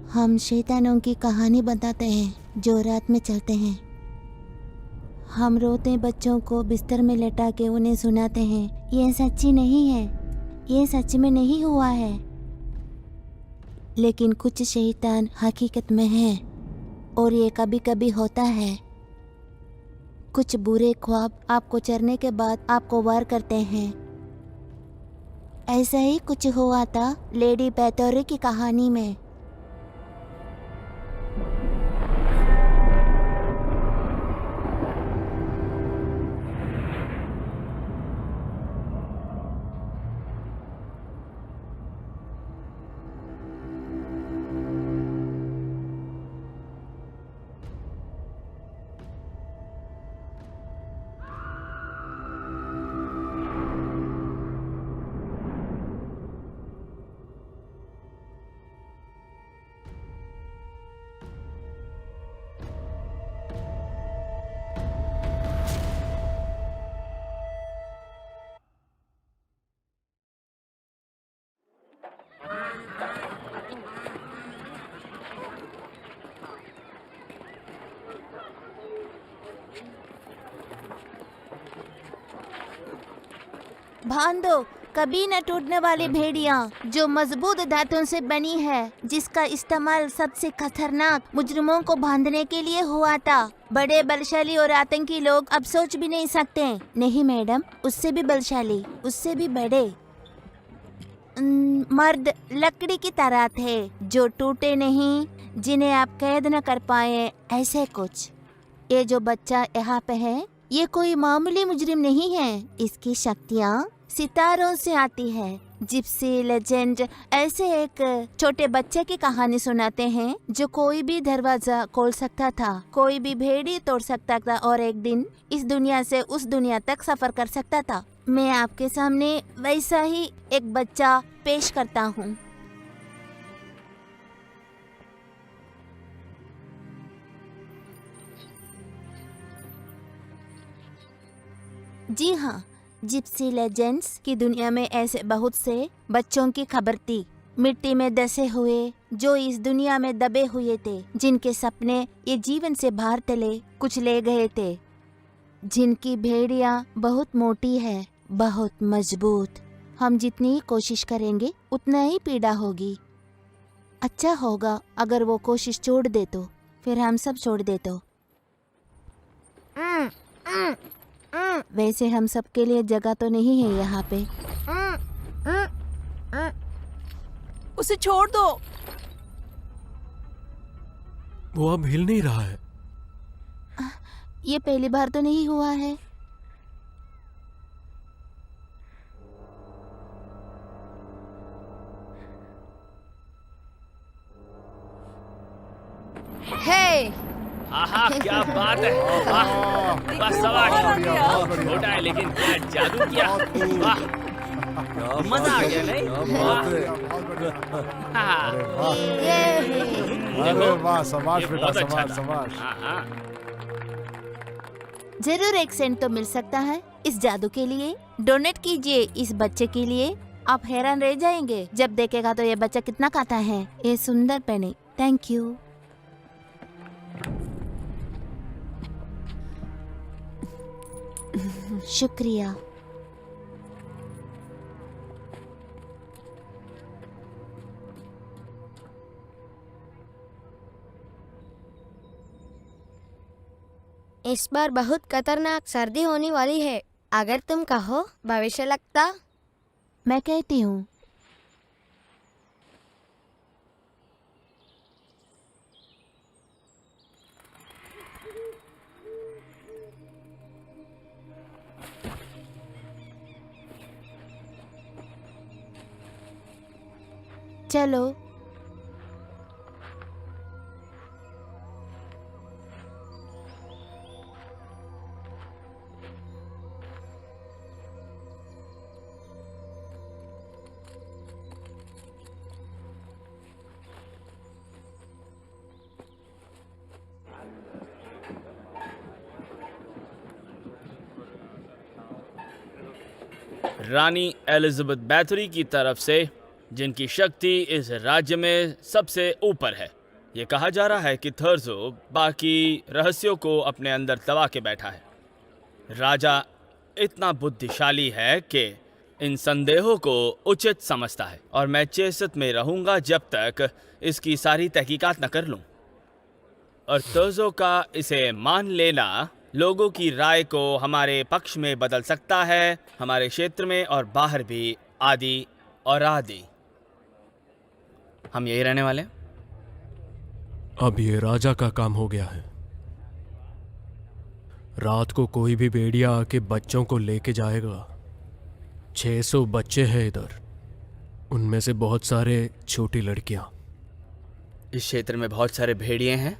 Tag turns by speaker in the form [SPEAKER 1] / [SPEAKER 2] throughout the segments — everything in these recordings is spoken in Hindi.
[SPEAKER 1] हम शैतानों की कहानी बताते हैं जो रात में चलते हैं। हम रोते बच्चों को बिस्तर में लेटा के उन्हें सुनाते हैं। ये सच्ची नहीं है, ये सच में नहीं हुआ है, लेकिन कुछ शैतान हकीकत में है और ये कभी कभी होता है। कुछ बुरे ख्वाब आपको चरने के बाद आपको वार करते हैं। ऐसा ही कुछ हुआ था लेडी बैथोरी की कहानी में। बांधो कभी न टूटने वाली भेड़ियाँ जो मजबूत धातुओं से बनी है, जिसका इस्तेमाल सबसे खतरनाक मुजरिमों को बांधने के लिए हुआ था। बड़े बलशाली और आतंकी लोग अब सोच भी नहीं सकते। नहीं मैडम, उससे भी बलशाली, उससे भी बड़े मर्द लकड़ी की तरह थे जो टूटे नहीं, जिन्हें आप कैद न कर पाए, ऐसे कुछ। ये जो बच्चा यहाँ पे है, ये कोई मामूली मुजरिम नहीं है। इसकी शक्तियाँ सितारों से आती है। जिप्सी लेजेंड ऐसे एक छोटे बच्चे की कहानी सुनाते हैं जो कोई भी दरवाजा खोल सकता था, कोई भी भेड़ी तोड़ सकता था और एक दिन इस दुनिया से उस दुनिया तक सफर कर सकता था। मैं आपके सामने वैसा ही एक बच्चा पेश करता हूँ। जी हाँ, जिप्सी लेजेंड्स की दुनिया में ऐसे बहुत से बच्चों की खबर थी, मिट्टी में दसे हुए, जो इस दुनिया में दबे हुए थे, जिनके सपने ये जीवन से बाहर तले कुछ ले गए थे, जिनकी भेड़ियाँ बहुत मोटी है, बहुत मजबूत। हम जितनी ही कोशिश करेंगे उतना ही पीड़ा होगी। अच्छा होगा अगर वो कोशिश छोड़ दे तो, फिर हम सब छोड़ दे तो। वैसे हम सबके लिए जगह तो नहीं है यहाँ पे।
[SPEAKER 2] उसे छोड़ दो।
[SPEAKER 3] वो अब हिल नहीं रहा है।
[SPEAKER 1] ये पहली बार तो नहीं हुआ है।
[SPEAKER 2] हे
[SPEAKER 4] आहा क्या बात है। वाह वाह, शाबाश। छोटा है लेकिन क्या जादू किया। वाह मजा आ गया नहीं? हाँ।
[SPEAKER 5] अरे वाह, शाबाश
[SPEAKER 4] ये
[SPEAKER 5] बेटा,
[SPEAKER 4] बहुत अच्छा
[SPEAKER 5] शाबाश
[SPEAKER 4] था।
[SPEAKER 5] शाबाश।
[SPEAKER 4] हाँ, हाँ।
[SPEAKER 1] जरूर एक सेंट तो मिल सकता है इस जादू के लिए। डोनेट कीजिए इस बच्चे के लिए। आप हैरान रह जाएंगे जब देखेगा तो ये बच्चा कितना खाता है। ये सुंदर पेनी। Thank you. शुक्रिया।
[SPEAKER 6] इस बार बहुत खतरनाक सर्दी होने वाली है। अगर तुम कहो भविष्य लगता।
[SPEAKER 1] मैं कहती हूँ चलो।
[SPEAKER 4] रानी एलिजाबेथ बैथरी की तरफ से, जिनकी शक्ति इस राज्य में सबसे ऊपर है। ये कहा जा रहा है कि थर्जो बाकी रहस्यों को अपने अंदर दबा के बैठा है। राजा इतना बुद्धिशाली है कि इन संदेहों को उचित समझता है और मैं चेसत में रहूंगा जब तक इसकी सारी तहकीकात न कर लूं। और थर्जो का इसे मान लेना लोगों की राय को हमारे पक्ष में बदल सकता है, हमारे क्षेत्र में और बाहर भी, आदि और आदि। हम यही रहने वाले हैं।
[SPEAKER 3] अब ये राजा का काम हो गया है। रात को कोई भी भेड़िया आके बच्चों को लेके जाएगा। 600 बच्चे हैं इधर, उनमें से बहुत सारे छोटी लड़कियां।
[SPEAKER 4] इस क्षेत्र में बहुत सारे भेड़िए हैं।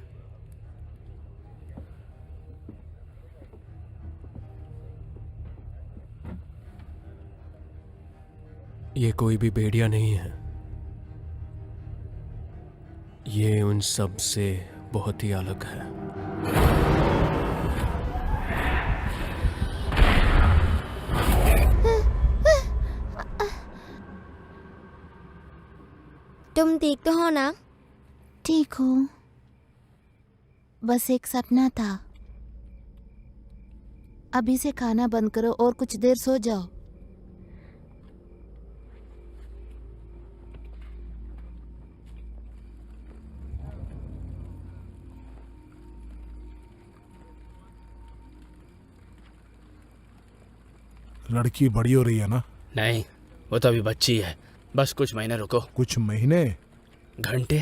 [SPEAKER 3] ये कोई भी भेड़िया नहीं है, ये उन सब से बहुत ही अलग है।
[SPEAKER 6] तुम ठीक तो हो ना?
[SPEAKER 1] ठीक हूँ, बस एक सपना था। अभी से खाना बंद करो और कुछ देर सो जाओ।
[SPEAKER 5] लड़की बड़ी हो रही है ना?
[SPEAKER 4] नहीं, वो तो अभी बच्ची है। बस कुछ महीने रुको।
[SPEAKER 5] कुछ महीने?
[SPEAKER 4] घंटे।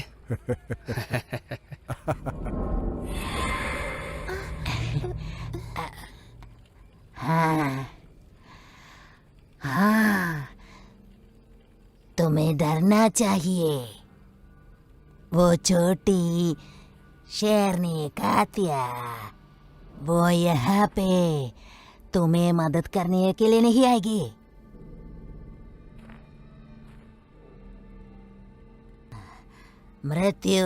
[SPEAKER 1] हाँ, तुम्हें डरना चाहिए। वो छोटी शेरनी कातिया, वो यहाँ पे तुम्हें मदद करने के लिए नहीं आएगी। मृत्यु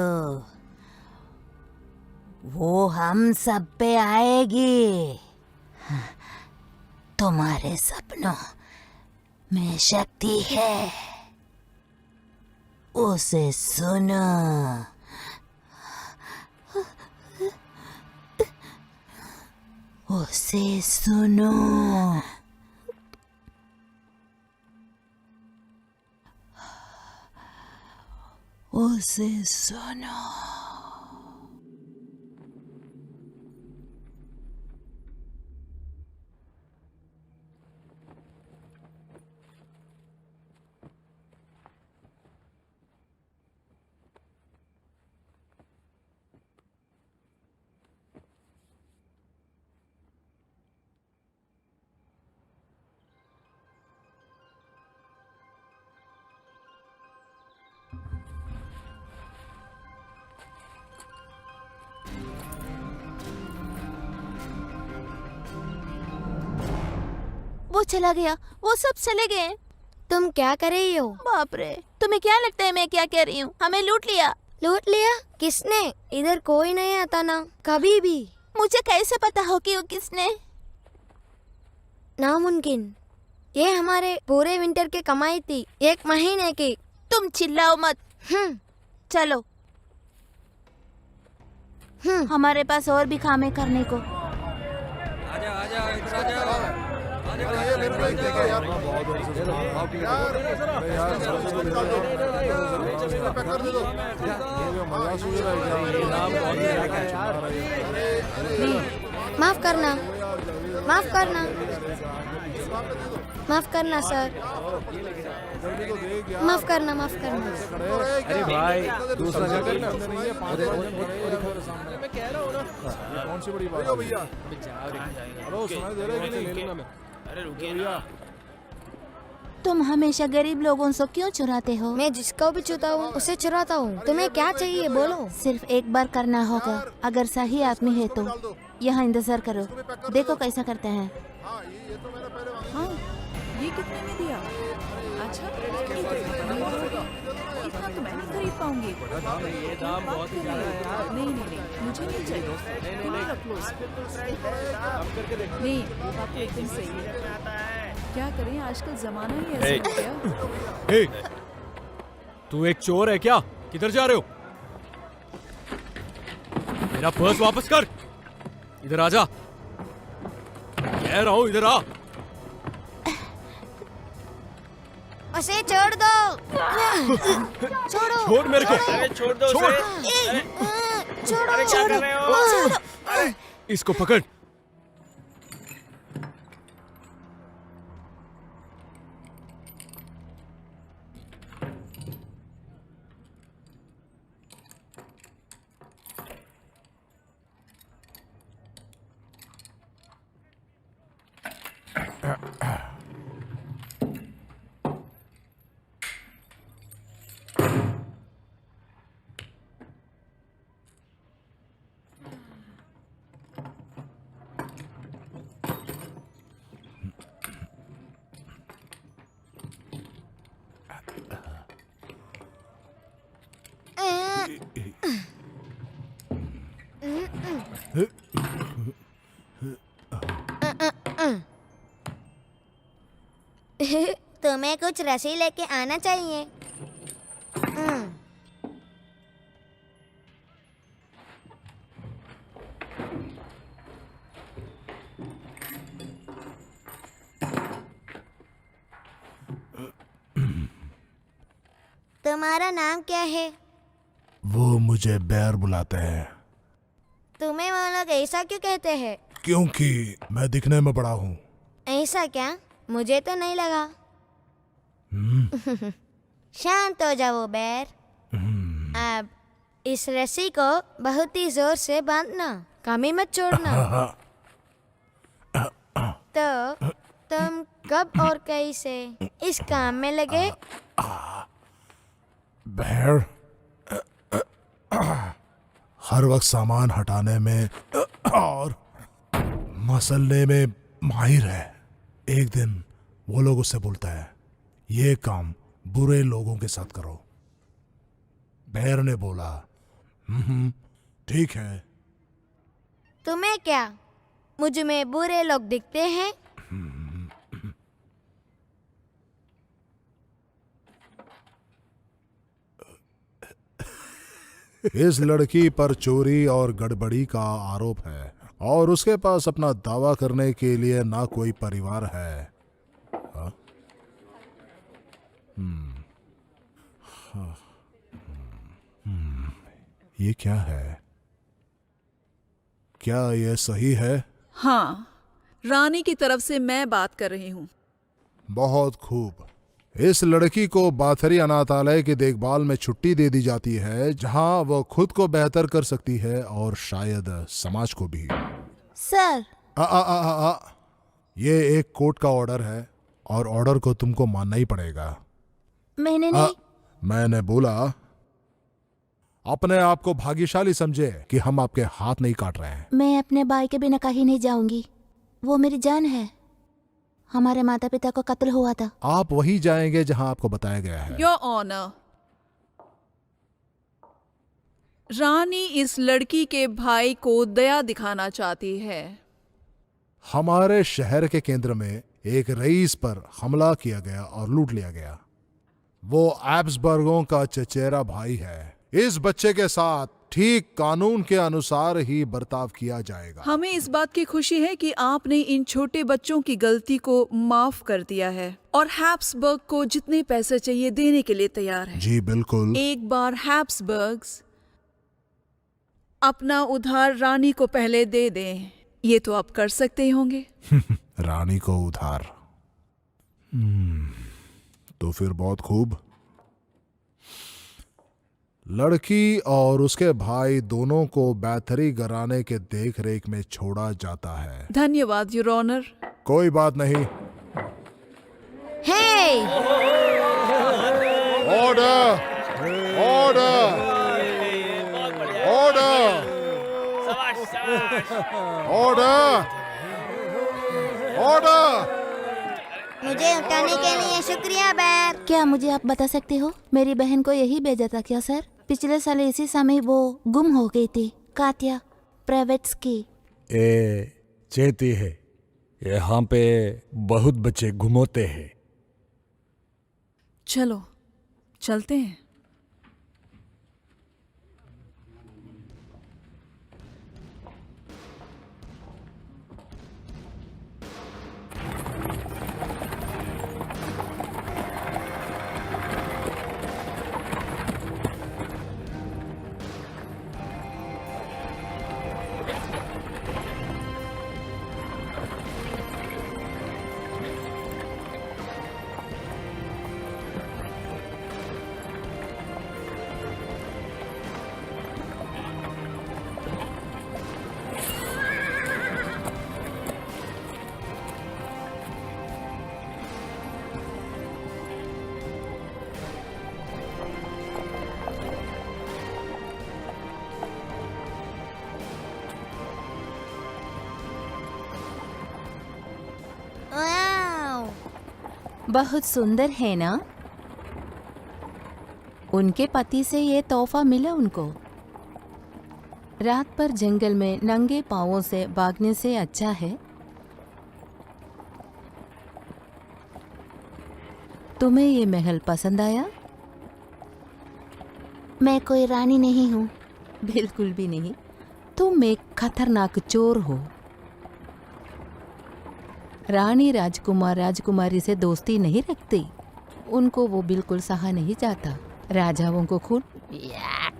[SPEAKER 1] वो हम सब पे आएगी। तुम्हारे सपनों में शक्ति है, उसे सुनो। उसे सुनो। उसे सुनो। वो चला गया, वो सब चले गए।
[SPEAKER 6] तुम क्या कर रही हो?
[SPEAKER 1] बाप रे, तुम्हें क्या लगता है मैं क्या कह रही हूँ? हमें लूट लिया।
[SPEAKER 6] लूट लिया? किसने? इधर कोई नहीं आता ना, कभी भी।
[SPEAKER 1] मुझे कैसे पता हो कि वो किसने?
[SPEAKER 6] नामुमकिन। ये हमारे पूरे विंटर की कमाई थी, 1 महीने की।
[SPEAKER 1] तुम चिल्लाओ मत। चलो, हमारे पास और भी कामें करने को।
[SPEAKER 6] माफ करना, माफ करना, माफ करना सर, माफ करना, माफ करना।
[SPEAKER 5] अरे भाई, दूसरा जगह नहीं है। 5 मैं कह रहा हूँ ना, कौन सी बड़ी बात है भैया? हेलो, सुनाई दे रहा है कि नहीं? ले लूंगा मैं।
[SPEAKER 4] अरे रुकिए ना।
[SPEAKER 1] तुम हमेशा गरीब लोगों से क्यों चुराते हो?
[SPEAKER 6] मैं जिसको भी छूता हूँ उसे चुराता हूँ। तुम्हें क्या चाहिए बोलो?
[SPEAKER 1] सिर्फ एक बार करना होगा। अगर सही आदमी है तो यहाँ इंतजार करो, देखो कैसा करते हैं।
[SPEAKER 2] हाँ, ये कितने में दिया? अच्छा, इतना तो मैं नहीं खरीद पाऊंगी।
[SPEAKER 4] ये दाम बहुत ही ज्यादा है यार।
[SPEAKER 2] नहीं नहीं नहीं, मुझे नहीं चाहिए। हाँ, रख लो इसको। नहीं, वो बात तो एकदम सही है। क्या करें, आजकल जमाना ही ऐसा हो गया।
[SPEAKER 3] हे, तू एक चोर है क्या? किधर जा रहे हो? मेरा पर्स वापस कर। इधर आ जा, कह रहा हूं इधर आ।
[SPEAKER 6] उसे छोड़ दो। छोड़ो।
[SPEAKER 3] छोड़ मेरे को।
[SPEAKER 4] अरे छोड़ दो
[SPEAKER 3] छोड़।
[SPEAKER 4] उसे। अरे
[SPEAKER 6] छोड़ो।
[SPEAKER 4] अरे क्या कर रहे हो?
[SPEAKER 3] इसको पकड़।
[SPEAKER 6] तुम्हें कुछ रस्सी लेके आना चाहिए। तुम्हारा नाम क्या है?
[SPEAKER 5] वो मुझे बैर बुलाते हैं
[SPEAKER 6] तुम्हें वो लोग ऐसा क्यों कहते हैं?
[SPEAKER 5] क्योंकि मैं दिखने में बड़ा हूँ।
[SPEAKER 6] ऐसा क्या? मुझे तो नहीं लगा। शांत हो जाओ बैर। अब इस रस्सी को बहुत ही जोर से बांधना, कमी मत छोड़ना। तो तुम कब और कैसे इस काम में लगे?
[SPEAKER 5] बैर हर वक्त सामान हटाने में और मसलने में माहिर है। एक दिन वो लोग उससे बोलता है, ये काम बुरे लोगों के साथ करो। बैर ने बोला, ठीक है।
[SPEAKER 6] तुम्हें क्या मुझ में बुरे लोग दिखते हैं?
[SPEAKER 5] इस लड़की पर चोरी और गड़बड़ी का आरोप है और उसके पास अपना दावा करने के लिए ना कोई परिवार है। हाँ? ये क्या है? क्या ये सही है?
[SPEAKER 2] हाँ, रानी की तरफ से मैं बात कर रही हूँ।
[SPEAKER 5] बहुत खूब। इस लड़की को बाथरी अनाथालय की देखभाल में छुट्टी दे दी जाती है, जहां वो खुद को बेहतर कर सकती है और शायद समाज को भी।
[SPEAKER 1] सर,
[SPEAKER 5] ये एक कोर्ट का ऑर्डर है और ऑर्डर को तुमको मानना ही पड़ेगा।
[SPEAKER 1] मैंने नहीं।
[SPEAKER 5] मैंने बोला अपने आप को भाग्यशाली समझे कि हम आपके हाथ नहीं काट रहे हैं।
[SPEAKER 1] मैं अपने भाई के बिना कहीं नहीं जाऊंगी। वो मेरी जान है। हमारे माता पिता को कत्ल हुआ था।
[SPEAKER 5] आप वही जाएंगे जहां आपको बताया गया है।
[SPEAKER 2] योर ऑनर, रानी इस लड़की के भाई को दया दिखाना चाहती है।
[SPEAKER 5] हमारे शहर के केंद्र में एक रईस पर हमला किया गया और लूट लिया गया। वो एब्सबर्गों का चचेरा भाई है। इस बच्चे के साथ ठीक कानून के अनुसार ही बर्ताव किया जाएगा।
[SPEAKER 2] हमें इस बात की खुशी है कि आपने इन छोटे बच्चों की गलती को माफ कर दिया है और हैब्सबर्ग को जितने पैसे चाहिए देने के लिए तैयार है।
[SPEAKER 5] जी बिल्कुल।
[SPEAKER 2] एक बार हैब्सबर्ग्स अपना उधार रानी को पहले दे दें, ये तो आप कर सकते ही होंगे।
[SPEAKER 5] रानी को उधार। तो फिर बहुत खूब। लड़की और उसके भाई दोनों को बैथरी घराने के देख रेख में छोड़ा जाता है।
[SPEAKER 2] धन्यवाद योर ऑनर।
[SPEAKER 5] कोई बात नहीं।
[SPEAKER 6] Hey!
[SPEAKER 5] Order! Order! Order! Order! Order!
[SPEAKER 6] मुझे उठाने के लिए शुक्रिया बैर।
[SPEAKER 1] क्या मुझे आप बता सकते हो, मेरी बहन को यही भेजा था क्या सर? पिछले साल इसी समय वो गुम हो गई थी। कात्या प्रेवेट्स्की।
[SPEAKER 7] ये चेती है, यहाँ पे बहुत बच्चे गुम होते हैं।
[SPEAKER 2] चलो चलते हैं।
[SPEAKER 1] बहुत सुंदर है ना? उनके पति से ये तोहफा मिला उनको। रात पर जंगल में नंगे पांवों से भागने से अच्छा है। तुम्हें ये महल पसंद आया? मैं कोई रानी नहीं हूँ। बिल्कुल भी नहीं। तुम एक खतरनाक चोर हो। रानी राजकुमार राजकुमारी से दोस्ती नहीं रखती। उनको वो बिल्कुल सहा नहीं जाता। राजाओं को खून याक।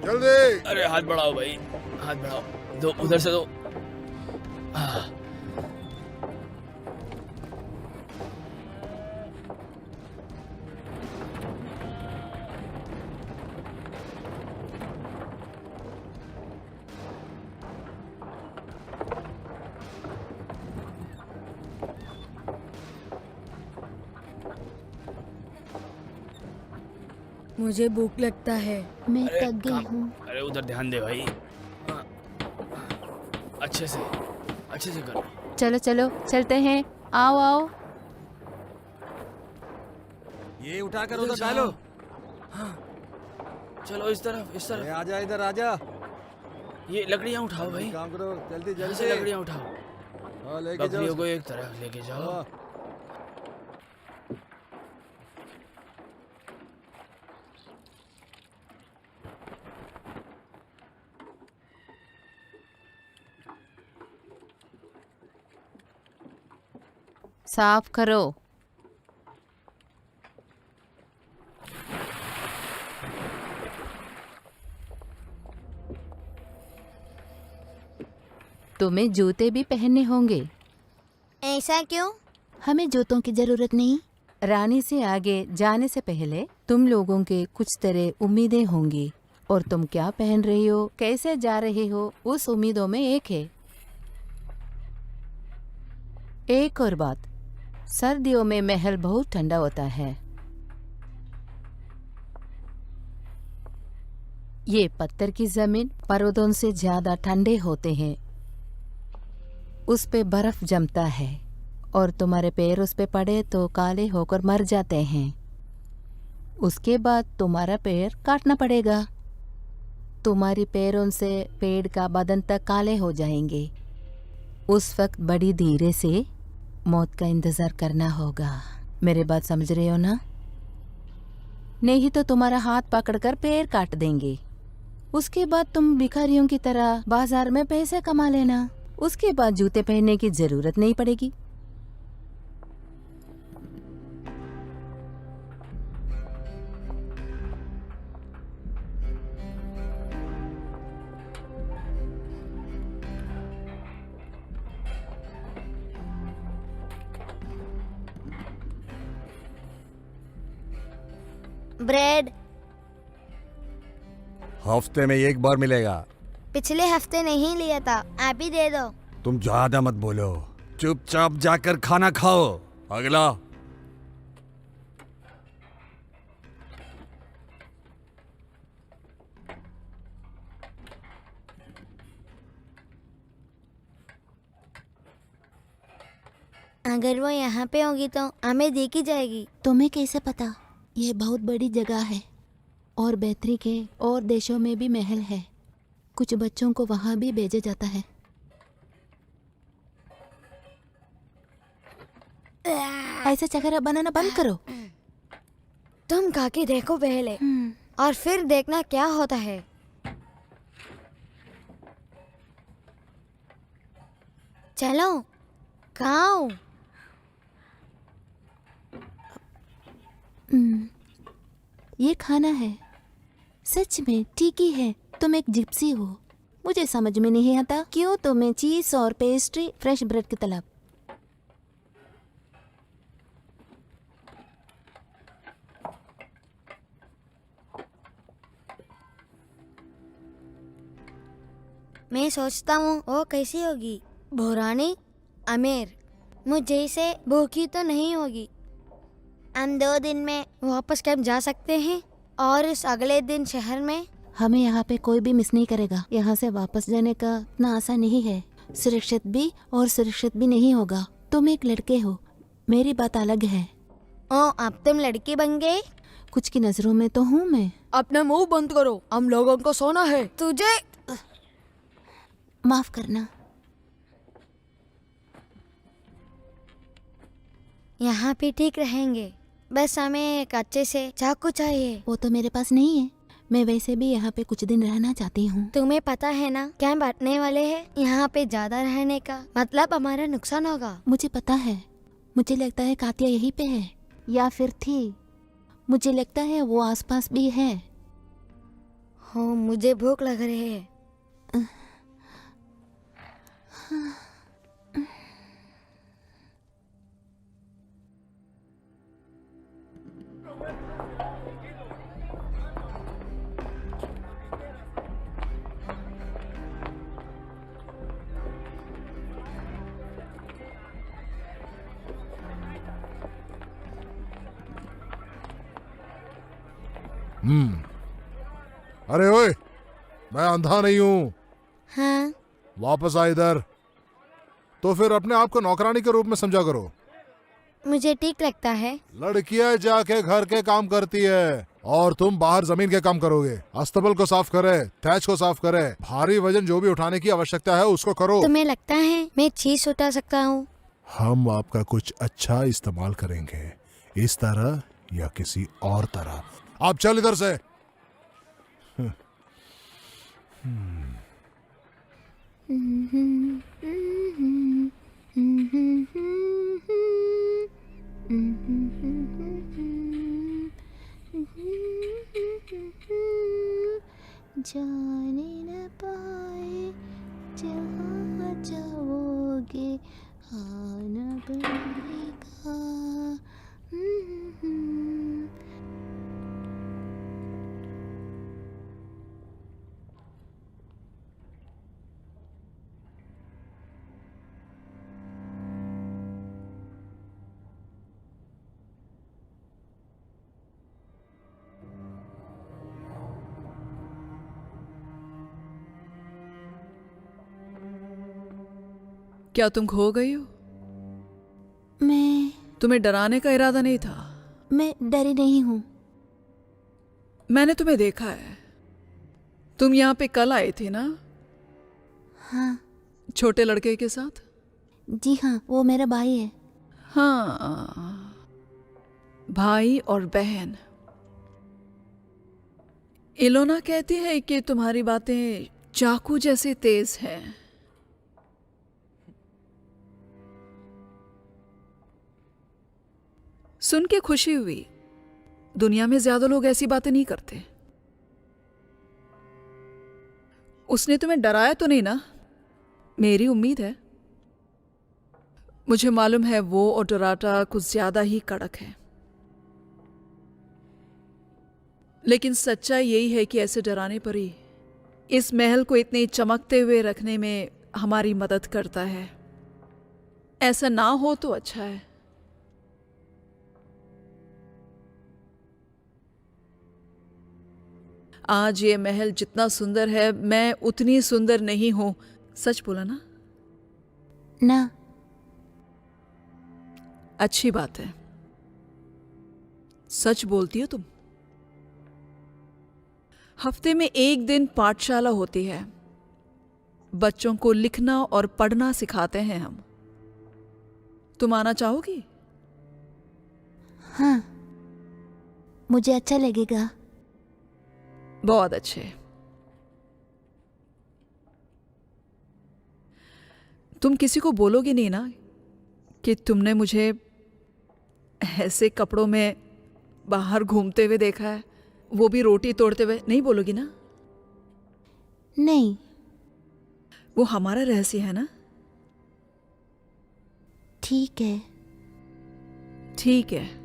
[SPEAKER 5] जल्दी।
[SPEAKER 4] अरे हाथ बढ़ाओ भाई, हाथ बढ़ाओ। दो, उधर से दो।
[SPEAKER 6] मुझे भूख लगता है।
[SPEAKER 1] मैं
[SPEAKER 4] अरे
[SPEAKER 1] थक गई
[SPEAKER 4] काम-
[SPEAKER 1] हूँ।
[SPEAKER 4] अरे उधर ध्यान दे भाई। अच्छे से करो।
[SPEAKER 1] चलो चलो चलते हैं। आओ आओ।
[SPEAKER 7] ये उठाकर
[SPEAKER 4] उधर
[SPEAKER 7] उधर डालो।
[SPEAKER 4] चलो इस तरफ, इस तरफ।
[SPEAKER 7] आजा इधर आजा।
[SPEAKER 4] ये लकड़ियाँ उठाओ भाई,
[SPEAKER 7] काम करो जल्दी
[SPEAKER 4] यहाँ
[SPEAKER 7] जल्दी
[SPEAKER 4] से लकड़ियाँ उठाओ।
[SPEAKER 7] हाँ, लेके
[SPEAKER 4] बकरियों
[SPEAKER 7] जाओ।
[SPEAKER 4] को एक तरफ लेके जाओ।
[SPEAKER 7] हाँ।
[SPEAKER 1] साफ करो। तुम्हें जूते भी पहनने होंगे।
[SPEAKER 6] ऐसा क्यों?
[SPEAKER 1] हमें जूतों की जरूरत नहीं। रानी से आगे जाने से पहले तुम लोगों के कुछ तरह उम्मीदें होंगी, और तुम क्या पहन रही हो, कैसे जा रही हो, उस उम्मीदों में एक है। एक और बात, सर्दियों में महल बहुत ठंडा होता है। ये पत्थर की जमीन पर्वतों से ज्यादा ठंडे होते हैं। उस पे बर्फ जमता है और तुम्हारे पैर उस पे पड़े तो काले होकर मर जाते हैं। उसके बाद तुम्हारा पैर काटना पड़ेगा। तुम्हारी पैरों से पेड़ का बदन तक काले हो जाएंगे। उस वक्त बड़ी धीरे से मौत का इंतजार करना होगा। मेरी बात समझ रहे हो ना? नहीं तो तुम्हारा हाथ पकड़कर पैर काट देंगे। उसके बाद तुम भिखारियों की तरह बाजार में पैसे कमा लेना। उसके बाद जूते पहनने की जरूरत नहीं पड़ेगी।
[SPEAKER 6] ब्रेड
[SPEAKER 7] हफ्ते में एक बार मिलेगा।
[SPEAKER 6] पिछले हफ्ते नहीं लिया था, आप ही दे दो।
[SPEAKER 7] तुम ज्यादा मत बोलो, चुपचाप जाकर खाना खाओ। अगला।
[SPEAKER 6] अगर वो यहाँ पे होगी तो हमें देखी जाएगी।
[SPEAKER 1] तुम्हें कैसे पता? यह बहुत बड़ी जगह है और बेहतरी के और देशों में भी महल है। कुछ बच्चों को वहां भी भेजा जाता है। ऐसा चेहरा बनाना बंद करो।
[SPEAKER 6] तुम खा के देखो पहले, और फिर देखना क्या होता है। चलो खाओ।
[SPEAKER 1] ये खाना है। सच में ठीक ही है। तुम एक जिप्सी हो। मुझे समझ में नहीं आता क्यों तुम्हें चीज और पेस्ट्री फ्रेश ब्रेड की तलब।
[SPEAKER 6] मैं सोचता हूँ वो कैसी होगी, भोरानी अमीर, मुझ जैसे भूखी तो नहीं होगी। हम 2 दिन में वापस कैंप जा सकते हैं और इस अगले दिन शहर में।
[SPEAKER 1] हमें यहाँ पे कोई भी मिस नहीं करेगा। यहाँ से वापस जाने का इतना आसान नहीं है, सुरक्षित भी और सुरक्षित भी नहीं होगा। तुम एक लड़के हो, मेरी बात अलग है।
[SPEAKER 6] ओ, अब तुम लड़की बन गई।
[SPEAKER 1] कुछ की नजरों में तो हूँ मैं।
[SPEAKER 2] अपना मुंह बंद करो, हम लोगों को सोना है।
[SPEAKER 6] तुझे
[SPEAKER 1] माफ करना।
[SPEAKER 6] यहाँ पे ठीक रहेंगे, बस हमें एक अच्छे से चाकू चाहिए।
[SPEAKER 1] वो तो मेरे पास नहीं है। मैं वैसे भी यहाँ पे कुछ दिन रहना चाहती हूँ।
[SPEAKER 6] तुम्हें पता है ना कैंप हटने वाले हैं, यहाँ पे ज्यादा रहने का मतलब हमारा नुकसान होगा।
[SPEAKER 1] मुझे पता है। मुझे लगता है कातिया यहीं पे है या फिर थी। मुझे लगता है वो आसपास भी है।
[SPEAKER 6] हो, मुझे भूख लग रही है।
[SPEAKER 5] अरे ओए, मैं अंधा नहीं हूं।
[SPEAKER 6] हाँ,
[SPEAKER 5] वापस आ इधर। तो फिर अपने आप को नौकरानी के रूप में समझा करो।
[SPEAKER 6] मुझे ठीक लगता है।
[SPEAKER 5] लड़कियां जाके घर के काम करती है और तुम बाहर जमीन के काम करोगे। अस्तबल को साफ करे, थैच को साफ करे, भारी वजन जो भी उठाने की आवश्यकता है उसको करो।
[SPEAKER 6] तुम्हें लगता है मैं चीज उठा सकता हूँ?
[SPEAKER 5] हम आपका कुछ अच्छा इस्तेमाल करेंगे, इस तरह या किसी और तरह। आप चल इधर से।
[SPEAKER 1] जाने न पाए जहाँ जाओगे, आना पड़ेगा।
[SPEAKER 2] क्या तुम खो गई हो? तुम्हें डराने का इरादा नहीं था।
[SPEAKER 1] मैं डरी नहीं हूँ।
[SPEAKER 2] मैंने तुम्हें देखा है। तुम यहाँ पे कल आए थे ना?
[SPEAKER 1] हाँ
[SPEAKER 2] छोटे लड़के के साथ।
[SPEAKER 1] जी हाँ, वो मेरा भाई है।
[SPEAKER 2] हाँ, भाई और बहन। इलोना कहती है कि तुम्हारी बातें चाकू जैसे तेज हैं। सुन के खुशी हुई। दुनिया में ज्यादा लोग ऐसी बातें नहीं करते। उसने तुम्हें डराया तो नहीं ना? मेरी उम्मीद है। मुझे मालूम है वो और डराटा कुछ ज्यादा ही कड़क है, लेकिन सच्चाई यही है कि ऐसे डराने पर ही इस महल को इतने चमकते हुए रखने में हमारी मदद करता है। ऐसा ना हो तो अच्छा है। आज ये महल जितना सुंदर है, मैं उतनी सुंदर नहीं हूं। सच बोला ना?
[SPEAKER 1] ना।
[SPEAKER 2] अच्छी बात है, सच बोलती हो तुम। हफ्ते में 1 दिन पाठशाला होती है। बच्चों को लिखना और पढ़ना सिखाते हैं हम। तुम आना चाहोगी?
[SPEAKER 1] हाँ, मुझे अच्छा लगेगा।
[SPEAKER 2] बहुत अच्छे। तुम किसी को बोलोगे नहीं ना कि तुमने मुझे ऐसे कपड़ों में बाहर घूमते हुए देखा है, वो भी रोटी तोड़ते हुए? नहीं बोलोगी ना?
[SPEAKER 1] नहीं।
[SPEAKER 2] वो हमारा रहस्य है ना।
[SPEAKER 1] ठीक है।
[SPEAKER 2] ठीक है।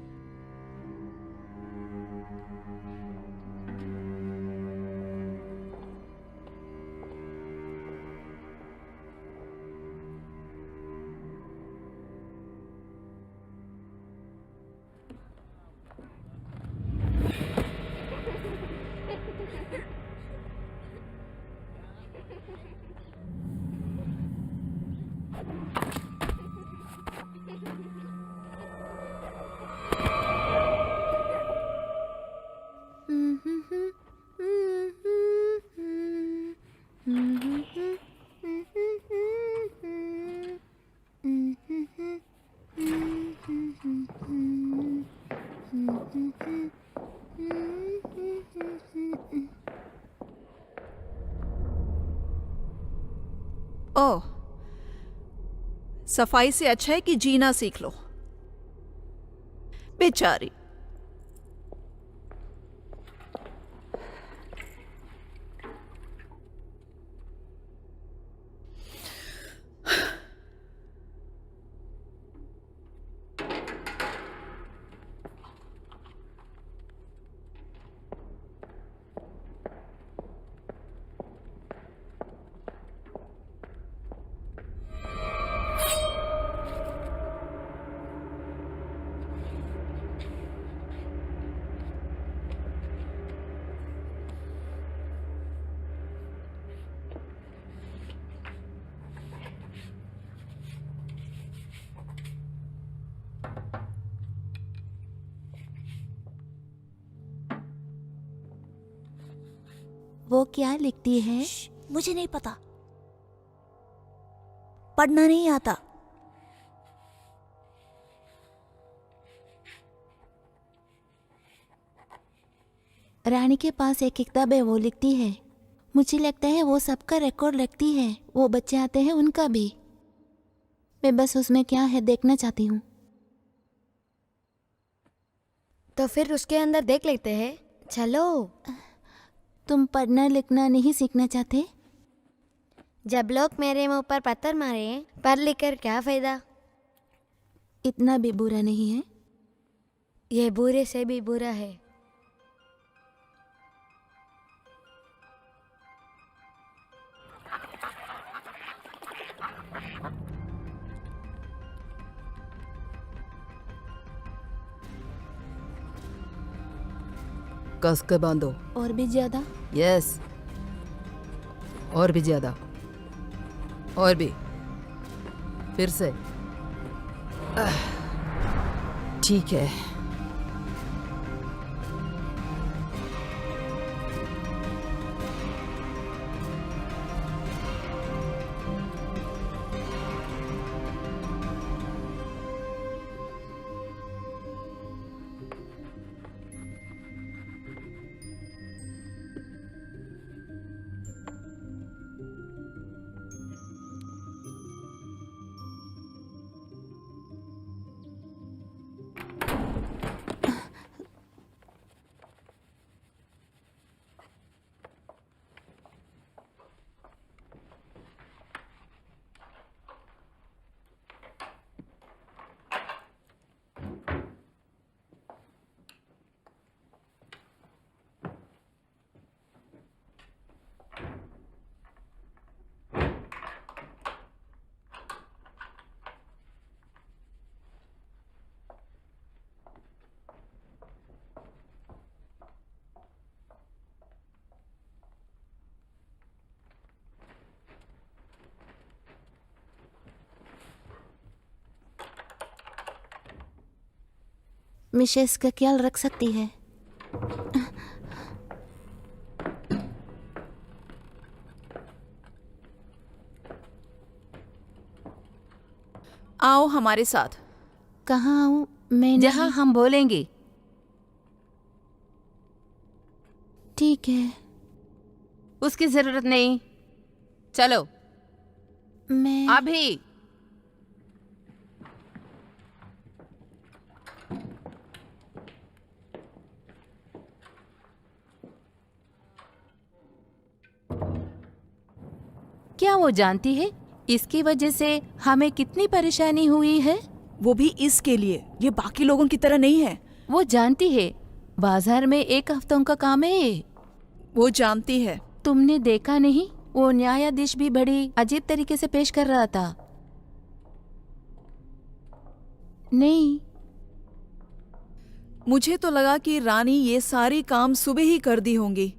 [SPEAKER 2] ओह, सफाई से अच्छा है कि जीना सीख लो। बेचारी।
[SPEAKER 1] वो क्या लिखती है? मुझे नहीं पता, पढ़ना नहीं आता। रानी के पास एक किताब है, वो लिखती है। मुझे लगता है वो सबका रिकॉर्ड रखती है। वो बच्चे आते हैं उनका भी। मैं बस उसमें क्या है देखना चाहती हूँ।
[SPEAKER 6] तो फिर उसके अंदर देख लेते हैं। चलो।
[SPEAKER 1] तुम पढ़ना लिखना नहीं सीखना चाहते?
[SPEAKER 6] जब लोग मेरे मुंह पर पत्थर मारे, पढ़ लिख कर क्या फायदा?
[SPEAKER 1] इतना भी बुरा नहीं है।
[SPEAKER 6] ये बुरे से भी बुरा है।
[SPEAKER 8] कस के बांधो।
[SPEAKER 1] और भी ज्यादा?
[SPEAKER 8] यस, और भी ज्यादा, और भी, फिर से। ठीक है।
[SPEAKER 1] मिसेस का ख्याल रख सकती है।
[SPEAKER 2] आओ हमारे साथ।
[SPEAKER 1] कहाँ आऊँ मैं?
[SPEAKER 8] जहाँ
[SPEAKER 1] नहीं।
[SPEAKER 8] हम बोलेंगे।
[SPEAKER 1] ठीक है।
[SPEAKER 8] उसकी जरूरत नहीं। चलो
[SPEAKER 1] मैं
[SPEAKER 8] अभी।
[SPEAKER 1] क्या वो जानती है इसकी वजह से हमें कितनी परेशानी हुई है?
[SPEAKER 2] वो भी इसके लिए, ये बाकी लोगों की तरह नहीं है।
[SPEAKER 1] वो जानती है बाजार में 1 हफ्तों का काम है ये।
[SPEAKER 2] वो जानती है।
[SPEAKER 1] तुमने देखा नहीं, वो न्यायाधीश भी बड़ी अजीब तरीके से पेश कर रहा था। नहीं,
[SPEAKER 2] मुझे तो लगा कि रानी ये सारी काम सुबह ही कर दी होंगी।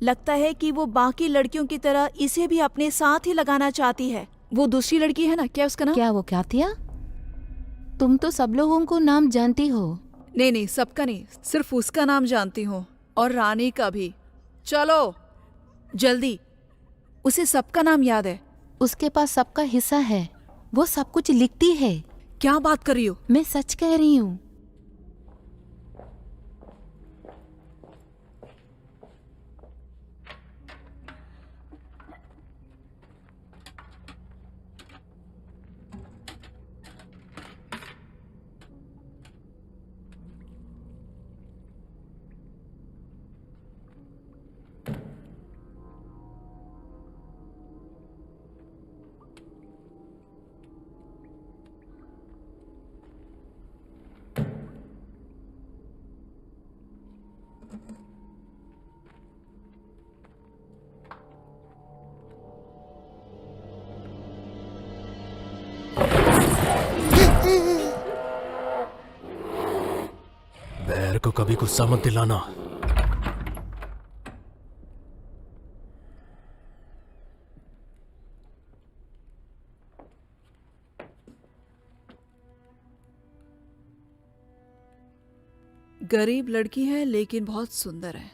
[SPEAKER 2] लगता है कि वो बाकी लड़कियों की तरह इसे भी अपने साथ ही लगाना चाहती है। वो दूसरी लड़की है ना, क्या उसका नाम?
[SPEAKER 1] क्या वो क्या थिया? तुम तो सब लोगों को नाम जानती हो।
[SPEAKER 2] नहीं नहीं, सबका नहीं, सिर्फ उसका नाम जानती हूँ और रानी का भी। चलो जल्दी, उसे सबका नाम याद है।
[SPEAKER 1] उसके पास सबका हिस्सा है, वो सब कुछ लिखती है।
[SPEAKER 2] क्या बात कर रही हो?
[SPEAKER 1] मैं सच कह रही हूँ।
[SPEAKER 3] बैर को कभी गुस्सा मत दिलाना।
[SPEAKER 2] गरीब लड़की है लेकिन बहुत सुंदर है।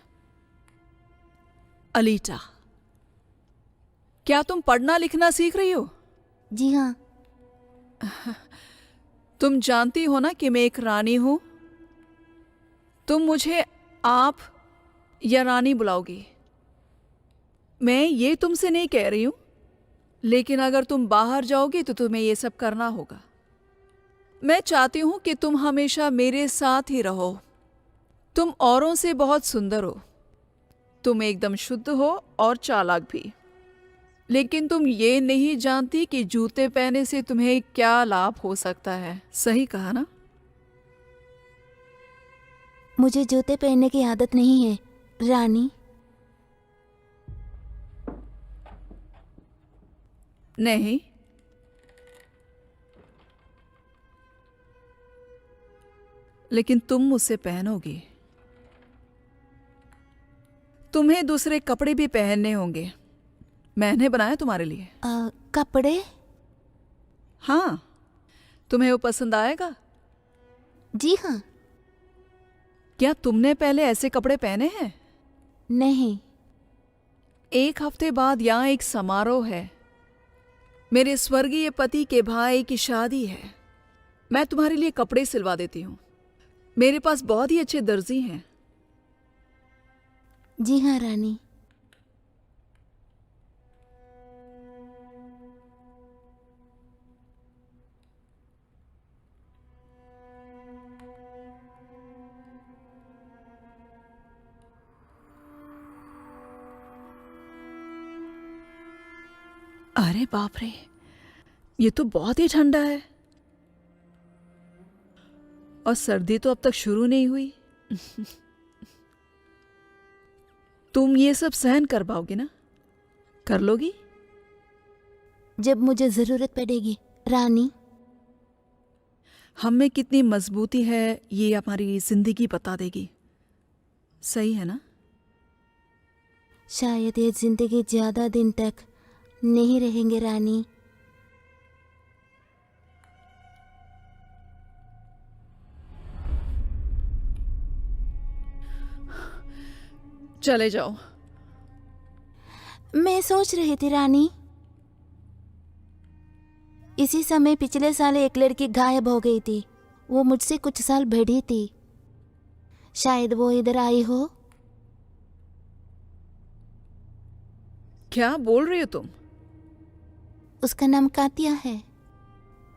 [SPEAKER 2] अलीटा, क्या तुम पढ़ना लिखना सीख रही हो?
[SPEAKER 1] जी हाँ।
[SPEAKER 2] तुम जानती हो ना कि मैं एक रानी हूं। तुम मुझे आप या रानी बुलाओगी। मैं ये तुमसे नहीं कह रही हूं, लेकिन अगर तुम बाहर जाओगी तो तुम्हें ये सब करना होगा। मैं चाहती हूं कि तुम हमेशा मेरे साथ ही रहो। तुम औरों से बहुत सुंदर हो, तुम एकदम शुद्ध हो और चालाक भी, लेकिन तुम ये नहीं जानती कि जूते पहनने से तुम्हें क्या लाभ हो सकता है। सही कहा ना?
[SPEAKER 1] मुझे जूते पहनने की आदत नहीं है रानी।
[SPEAKER 2] नहीं, लेकिन तुम मुझसे पहनोगी। तुम्हें दूसरे कपड़े भी पहनने होंगे। मैंने बनाया तुम्हारे लिए।
[SPEAKER 1] कपड़े?
[SPEAKER 2] हाँ, तुम्हें वो पसंद आएगा?
[SPEAKER 1] जी हाँ।
[SPEAKER 2] क्या तुमने पहले ऐसे कपड़े पहने हैं?
[SPEAKER 1] नहीं।
[SPEAKER 2] 1 हफ्ते बाद यहाँ एक समारोह है। मेरे स्वर्गीय पति के भाई की शादी है। मैं तुम्हारे लिए कपड़े सिलवा देती हूँ। मेरे पास बहुत ही अच्छे दर्जी हैं।
[SPEAKER 1] जी हाँ रानी।
[SPEAKER 2] अरे बाप रे, ये तो बहुत ही ठंडा है और सर्दी तो अब तक शुरू नहीं हुई। तुम ये सब सहन कर पाओगी ना? कर लोगी?
[SPEAKER 1] जब मुझे जरूरत पड़ेगी रानी।
[SPEAKER 2] हम में कितनी मजबूती है ये हमारी जिंदगी बता देगी। सही है ना?
[SPEAKER 1] शायद ये जिंदगी ज्यादा दिन तक नहीं रहेंगे रानी।
[SPEAKER 2] चले जाओ।
[SPEAKER 1] मैं सोच रही थी रानी, इसी समय पिछले साल एक लड़की गायब हो गई थी। वो मुझसे कुछ साल बड़ी थी। शायद वो इधर आई हो।
[SPEAKER 2] क्या बोल रही हो तुम?
[SPEAKER 1] उसका नाम कातिया है।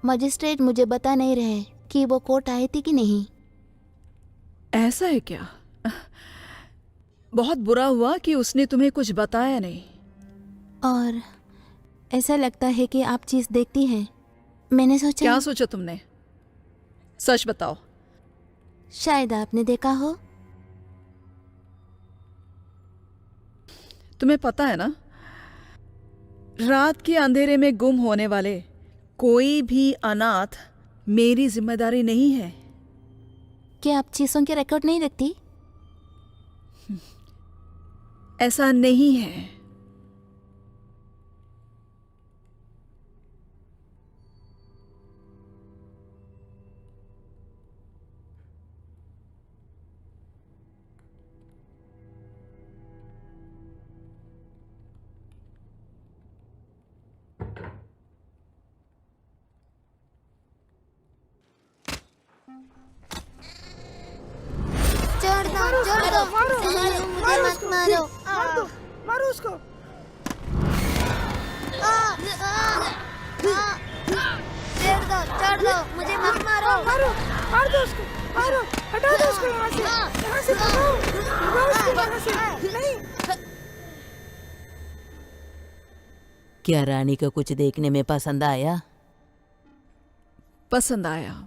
[SPEAKER 1] मजिस्ट्रेट मुझे बता नहीं रहे कि वो कोर्ट आई थी कि नहीं।
[SPEAKER 2] ऐसा है क्या? बहुत बुरा हुआ कि उसने तुम्हें कुछ बताया नहीं।
[SPEAKER 1] और ऐसा लगता है कि आप चीज देखती हैं। मैंने सोचा
[SPEAKER 2] क्या सोचा तुमने? सच बताओ।
[SPEAKER 1] शायद आपने देखा हो।
[SPEAKER 2] तुम्हें पता है ना, रात के अंधेरे में गुम होने वाले कोई भी अनाथ मेरी जिम्मेदारी नहीं है।
[SPEAKER 1] क्या आप चीजों के रिकॉर्ड नहीं रखती?
[SPEAKER 2] ऐसा नहीं है।
[SPEAKER 6] छोड़ दो मुझे मत मारो।
[SPEAKER 9] मारो उसको।
[SPEAKER 6] छोड़ दो मुझे मत मारो।
[SPEAKER 9] मारो, मार दो उसको, मारो, हटा दो उसको यहाँ से भगाओ, भगाओ उसको यहाँ से। नहीं।
[SPEAKER 8] क्या रानी को कुछ देखने में पसंद आया?
[SPEAKER 2] पसंद आया।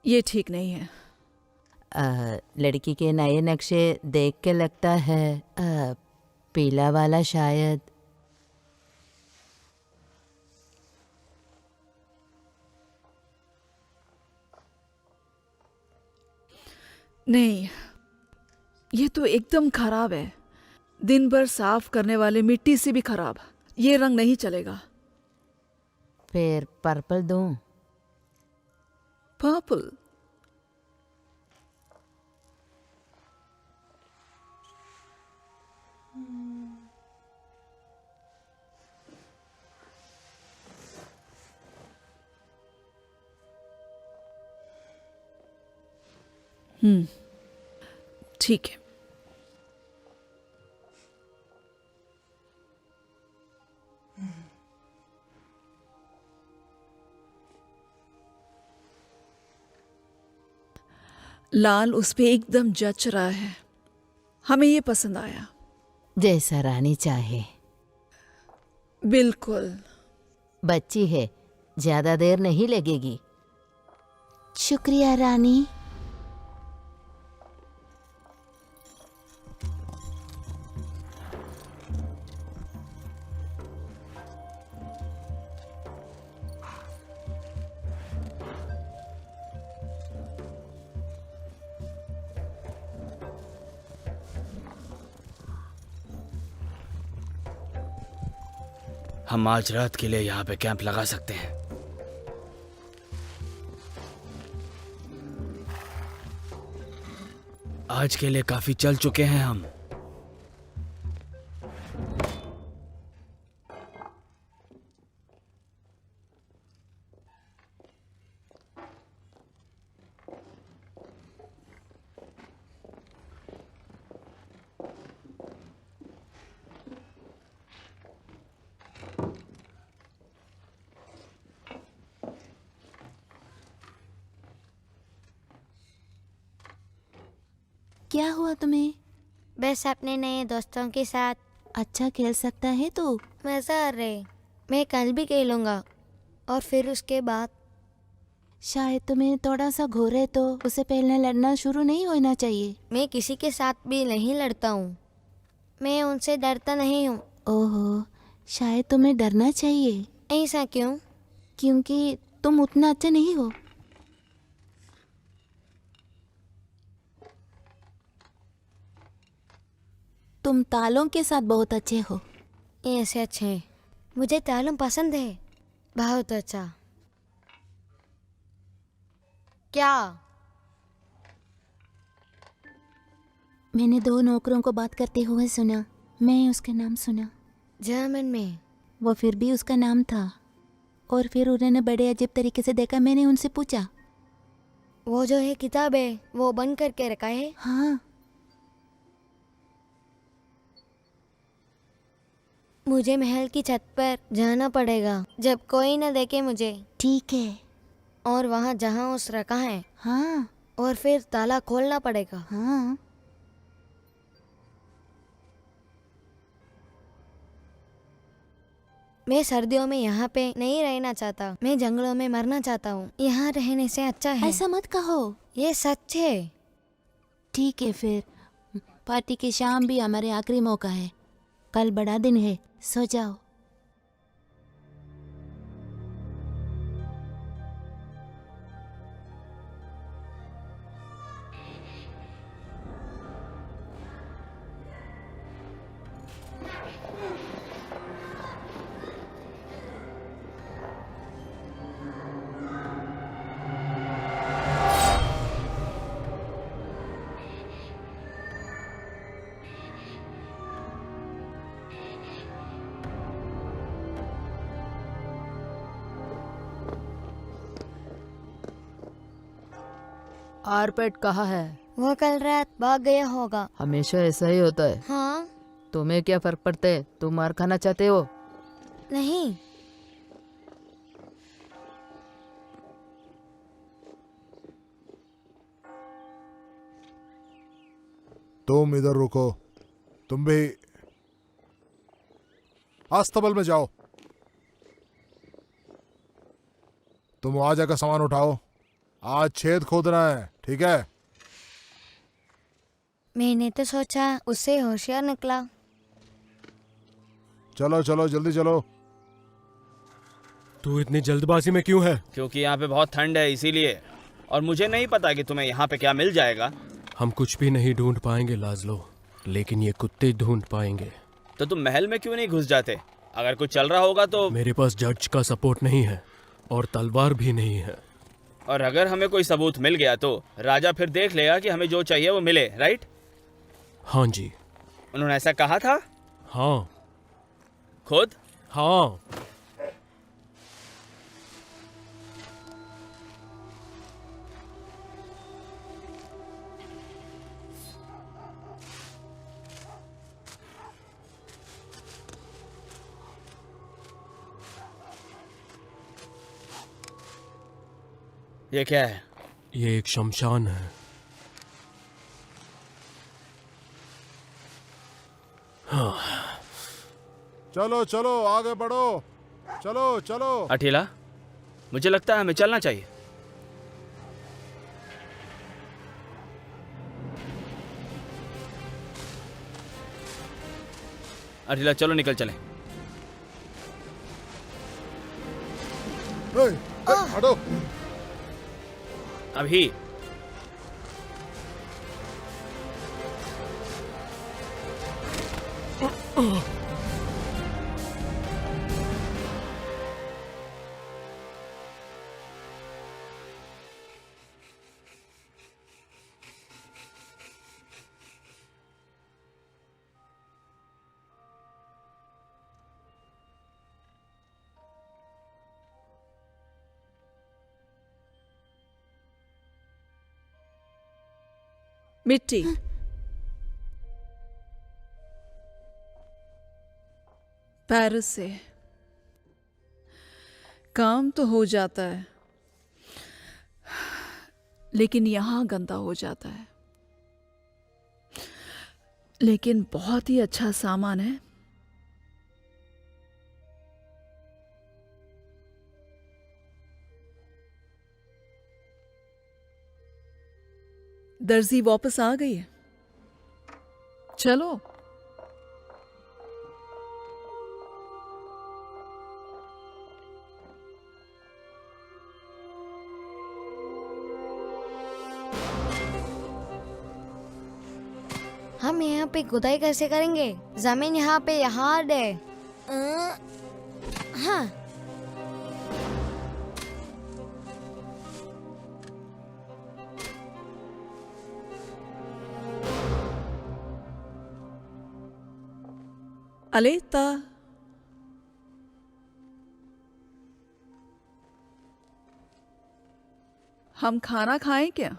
[SPEAKER 2] ये ठीक नहीं है।
[SPEAKER 8] लड़की के नए नक्शे देख के लगता है पीला वाला शायद।
[SPEAKER 2] नहीं, ये तो एकदम खराब है। दिन भर साफ करने वाले मिट्टी से भी खराब। ये रंग नहीं चलेगा।
[SPEAKER 8] फिर पर्पल दूं?
[SPEAKER 2] पर्पल? ठीक है। लाल उस पे एकदम जच रहा है। हमें ये पसंद आया।
[SPEAKER 8] जैसा रानी चाहे।
[SPEAKER 2] बिल्कुल।
[SPEAKER 8] बच्ची है, ज्यादा देर नहीं लगेगी।
[SPEAKER 1] शुक्रिया रानी।
[SPEAKER 4] हम आज रात के लिए यहाँ पे कैंप लगा सकते हैं। आज के लिए काफी चल चुके हैं हम।
[SPEAKER 1] क्या हुआ तुम्हें?
[SPEAKER 6] बस अपने नए दोस्तों के साथ
[SPEAKER 1] अच्छा खेल सकता है तू।
[SPEAKER 6] मजा आ रहे। मैं कल भी खेलूंगा और फिर उसके बाद।
[SPEAKER 1] शायद तुम्हें थोड़ा सा घोर है तो उसे पहले लड़ना शुरू नहीं होना चाहिए।
[SPEAKER 6] मैं किसी के साथ भी नहीं लड़ता हूँ। मैं उनसे डरता नहीं हूँ।
[SPEAKER 1] ओहो, शायद तुम्हें डरना चाहिए।
[SPEAKER 6] ऐसा क्यों?
[SPEAKER 1] क्योंकि तुम उतना अच्छा नहीं हो। तुम तालों के साथ बहुत अच्छे हो।
[SPEAKER 6] ऐसे अच्छे हैं। मुझे तालुम पसंद है। बहुत अच्छा। क्या?
[SPEAKER 1] मैंने 2 नौकरों को बात करते हुए सुना। मैं उसका नाम सुना।
[SPEAKER 6] जर्मन में?
[SPEAKER 1] वो फिर भी उसका नाम था। और फिर उन्होंने बड़े अजीब तरीके से देखा। मैंने उनसे पूछा,
[SPEAKER 6] वो जो है किताब है वो बंद करके रखा है?
[SPEAKER 1] हाँ।
[SPEAKER 6] मुझे महल की छत पर जाना पड़ेगा जब कोई न देखे मुझे।
[SPEAKER 1] ठीक है।
[SPEAKER 6] और वहाँ जहाँ उस रखा है,
[SPEAKER 1] हाँ
[SPEAKER 6] और फिर ताला खोलना पड़ेगा।
[SPEAKER 1] हाँ।
[SPEAKER 6] मैं सर्दियों में यहाँ पे नहीं रहना चाहता, मैं जंगलों में मरना चाहता हूँ। यहाँ रहने से अच्छा है।
[SPEAKER 1] ऐसा मत कहो।
[SPEAKER 6] ये सच है।
[SPEAKER 1] ठीक है फिर, पार्टी की शाम भी हमारे आखिरी मौका है। कल बड़ा दिन है, सो जाओ।
[SPEAKER 8] आरपेट कहाँ है?
[SPEAKER 6] वो कल रात भाग गया होगा।
[SPEAKER 8] हमेशा ऐसा ही होता है।
[SPEAKER 6] हाँ।
[SPEAKER 8] तुम्हें क्या फर्क पड़ता है? तुम मार खाना चाहते हो?
[SPEAKER 6] नहीं।
[SPEAKER 5] तुम इधर रुको, तुम भी अस्तबल में जाओ। तुम वहां जाकर सामान उठाओ, आज छेद खोदना है, ठीक है?
[SPEAKER 6] मैंने तो सोचा उससे होशियार निकला।
[SPEAKER 5] चलो चलो जल्दी चलो।
[SPEAKER 3] तू इतनी जल्दबाजी में क्यों है?
[SPEAKER 4] क्योंकि यहाँ पे बहुत ठंड है इसीलिए, और मुझे नहीं पता कि तुम्हें यहाँ पे क्या मिल जाएगा।
[SPEAKER 3] हम कुछ भी नहीं ढूंढ पाएंगे लाजलो, लेकिन ये कुत्ते ढूंढ पाएंगे।
[SPEAKER 4] तो तुम महल में क्यों नहीं घुस जाते? अगर कुछ चल रहा होगा तो।
[SPEAKER 3] मेरे पास जज का सपोर्ट नहीं है और तलवार भी नहीं है।
[SPEAKER 4] और अगर हमें कोई सबूत मिल गया तो राजा फिर देख लेगा कि हमें जो चाहिए वो मिले, राइट?
[SPEAKER 3] हाँ जी।
[SPEAKER 4] उन्होंने ऐसा कहा था?
[SPEAKER 3] हाँ।
[SPEAKER 4] खुद?
[SPEAKER 3] हाँ।
[SPEAKER 4] ये क्या है?
[SPEAKER 3] ये एक शमशान है।
[SPEAKER 5] चलो चलो आगे बढ़ो, चलो चलो।
[SPEAKER 4] अठीला, मुझे लगता है हमें चलना चाहिए। अठीला चलो निकल चले।
[SPEAKER 5] हटो।
[SPEAKER 4] अभी
[SPEAKER 2] मिट्टी। पेरिस से काम तो हो जाता है, लेकिन यहाँ गंदा हो जाता है। लेकिन बहुत ही अच्छा सामान है। दर्जी वापस आ गई है। चलो।
[SPEAKER 6] हम यहाँ पे खुदाई कैसे करेंगे? जमीन यहाँ पे हार्ड है। हाँ।
[SPEAKER 2] अलेता, हम खाना खाएं क्या?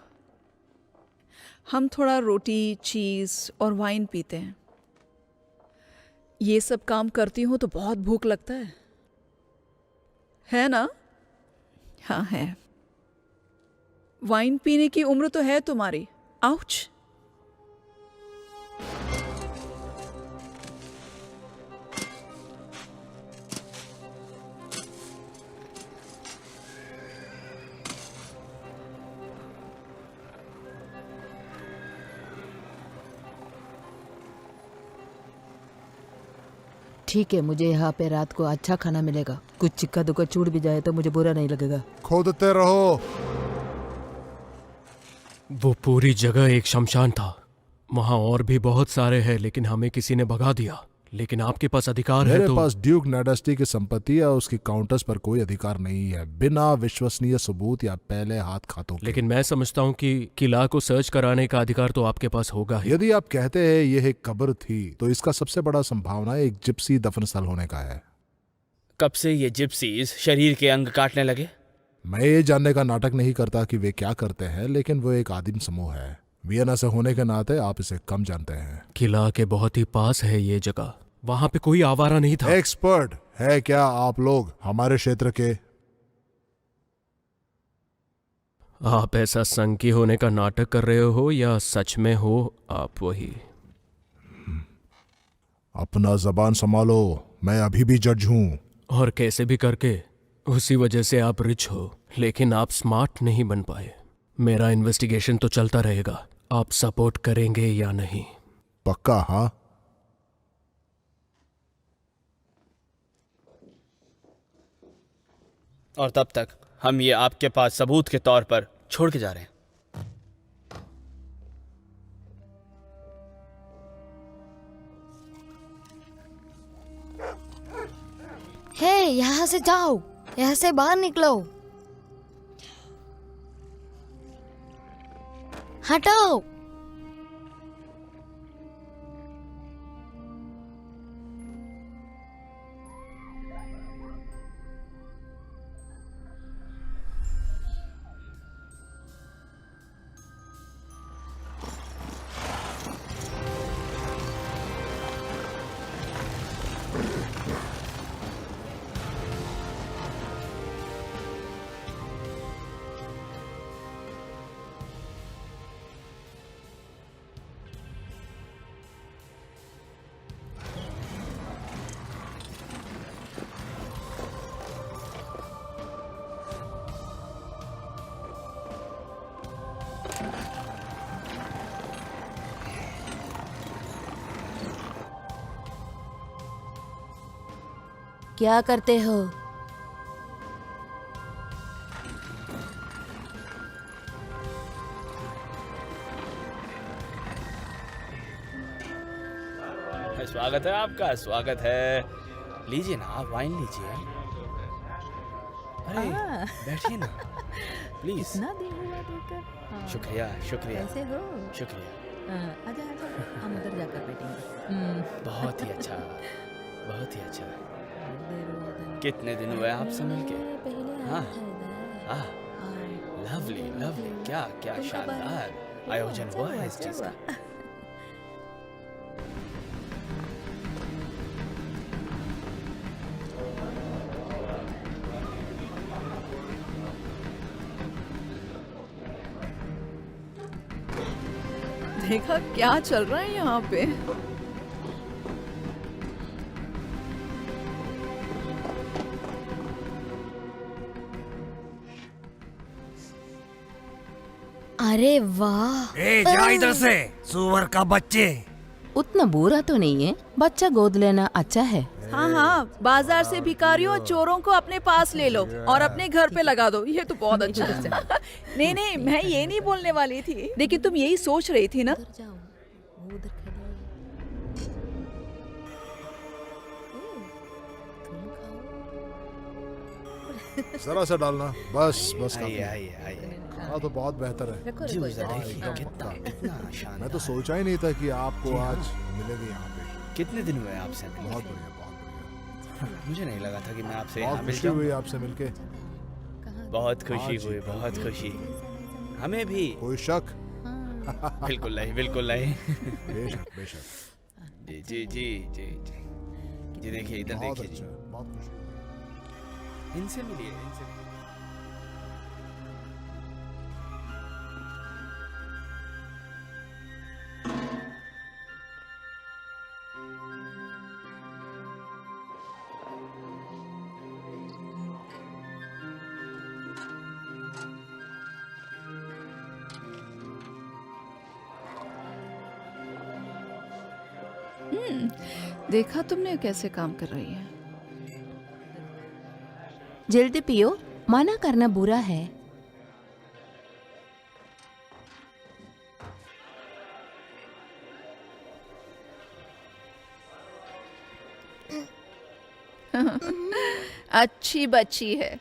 [SPEAKER 2] हम थोड़ा रोटी, चीज़ और वाइन पीते हैं। ये सब काम करती हूँ तो बहुत भूख लगता है ना? हाँ है। वाइन पीने की उम्र तो है तुम्हारी। आउच।
[SPEAKER 8] ठीक है, मुझे यहाँ पे रात को अच्छा खाना मिलेगा। कुछ चिक्का दुक्का छूट भी जाए तो मुझे बुरा नहीं लगेगा।
[SPEAKER 5] खोदते रहो।
[SPEAKER 3] वो पूरी जगह एक शमशान था। वहां और भी बहुत सारे हैं, लेकिन हमें किसी ने भगा दिया। लेकिन आपके पास अधिकार है
[SPEAKER 5] मेरे
[SPEAKER 3] तो
[SPEAKER 5] पास ड्यूक नाइडेस्टी की संपत्ति या उसकी काउंटर्स पर कोई अधिकार नहीं है, बिना विश्वसनीय सबूत या पहले हाथ खातों के।
[SPEAKER 3] लेकिन मैं समझता हूँ कि किला को सर्च कराने का अधिकार तो आपके पास होगा ही।
[SPEAKER 5] यदि आप कहते हैं यह एक कब्र थी, तो इसका सबसे बड़ा संभावना एक जिप्सी दफन स्थल होने का है।
[SPEAKER 4] कब से ये जिप्सीज शरीर के अंग काटने लगे?
[SPEAKER 5] मैं ये जानने का नाटक नहीं करता कि वे क्या करते हैं, लेकिन वो एक आदिम समूह है। वियना से होने के नाते आप इसे कम जानते हैं।
[SPEAKER 3] किला के बहुत ही पास है ये जगह। वहां पे कोई आवारा नहीं था।
[SPEAKER 5] एक्सपर्ट है क्या आप लोग हमारे क्षेत्र के?
[SPEAKER 3] आप ऐसा संकी होने का नाटक कर रहे हो या सच में हो आप वही?
[SPEAKER 5] अपना जबान संभालो, मैं अभी भी जज हूं।
[SPEAKER 3] और कैसे भी करके उसी वजह से आप रिच हो, लेकिन आप स्मार्ट नहीं बन पाए। मेरा इन्वेस्टिगेशन तो चलता रहेगा। आप सपोर्ट करेंगे या नहीं?
[SPEAKER 5] पक्का? हाँ।
[SPEAKER 4] और तब तक हम ये आपके पास सबूत के तौर पर छोड़ के जा रहे हैं।
[SPEAKER 6] हे, यहाँ से जाओ, यहाँ से बाहर निकलो। हटाओ।
[SPEAKER 1] क्या करते हो?
[SPEAKER 4] स्वागत है आपका, स्वागत है। लीजिए ना, आप वाइन लीजिए। अरे बैठिए ना प्लीज।
[SPEAKER 8] इतना दिन हुआ देखकर।
[SPEAKER 4] शुक्रिया शुक्रिया
[SPEAKER 8] कैसे हो?
[SPEAKER 4] शुक्रिया।
[SPEAKER 8] आजा आजा, हम उधर जाकर बैठेंगे।
[SPEAKER 4] बहुत ही अच्छा, बहुत ही अच्छा। कितने दिन हुए आपसे मिलके? हाँ हाँ, लवली लवली, क्या क्या शानदार आयोजन हुआ है इस चीज का।
[SPEAKER 2] देखा क्या चल रहा है यहाँ पे।
[SPEAKER 6] अरे वाह।
[SPEAKER 7] जा इधर से, सुअर का बच्चे।
[SPEAKER 8] उतना बुरा तो नहीं है, बच्चा गोद लेना अच्छा है।
[SPEAKER 2] हाँ हाँ, बाजार से भिखारियों और चोरों को अपने पास ले लो और अपने घर पे लगा दो। ये तो बहुत अच्छा है। नहीं नहीं, मैं ये नहीं बोलने वाली थी, लेकिन तुम यही सोच रही थी ना।
[SPEAKER 5] जरा सा डालना, बस बस काफी
[SPEAKER 4] आइए
[SPEAKER 5] है।
[SPEAKER 4] आइए आइए।
[SPEAKER 5] हाँ तो बहुत बेहतर है।
[SPEAKER 4] जी जरा देखिए,
[SPEAKER 5] एकदम
[SPEAKER 4] कितना
[SPEAKER 5] पक्का।
[SPEAKER 4] इतना शानदार।
[SPEAKER 5] मैं तो सोचा ही नहीं था कि आपको आज मिलेगी यहाँ पे।
[SPEAKER 4] कितने दिन हुए आपसे मिले?
[SPEAKER 5] बहुत बढ़िया, बहुत बढ़िया।
[SPEAKER 4] मुझे नहीं लगा था कि मैं आपसे यहाँ
[SPEAKER 5] बहुत
[SPEAKER 4] मिल
[SPEAKER 5] खुशी
[SPEAKER 4] जाऊँ।
[SPEAKER 5] हुई आपसे मिलके।
[SPEAKER 4] बहुत खुशी
[SPEAKER 5] हाँ जी,
[SPEAKER 4] हुई, बहुत खुशी। हमें भी।
[SPEAKER 5] कोई शक?
[SPEAKER 4] बिल्कुल नहीं, बिल्कुल नहीं।
[SPEAKER 5] बेशक बेशक।
[SPEAKER 4] जी जी जी जी जी जी, देखिए इधर
[SPEAKER 5] बहुत
[SPEAKER 4] देखिए
[SPEAKER 5] अच्छा,
[SPEAKER 4] जी।
[SPEAKER 5] बहुत खुशी।
[SPEAKER 4] इनसे मिलिए, इनसे मिलिए।
[SPEAKER 2] देखा तुमने कैसे काम कर रही है।
[SPEAKER 1] जल्दी पियो, मना करना बुरा है।
[SPEAKER 2] अच्छी बच्ची है।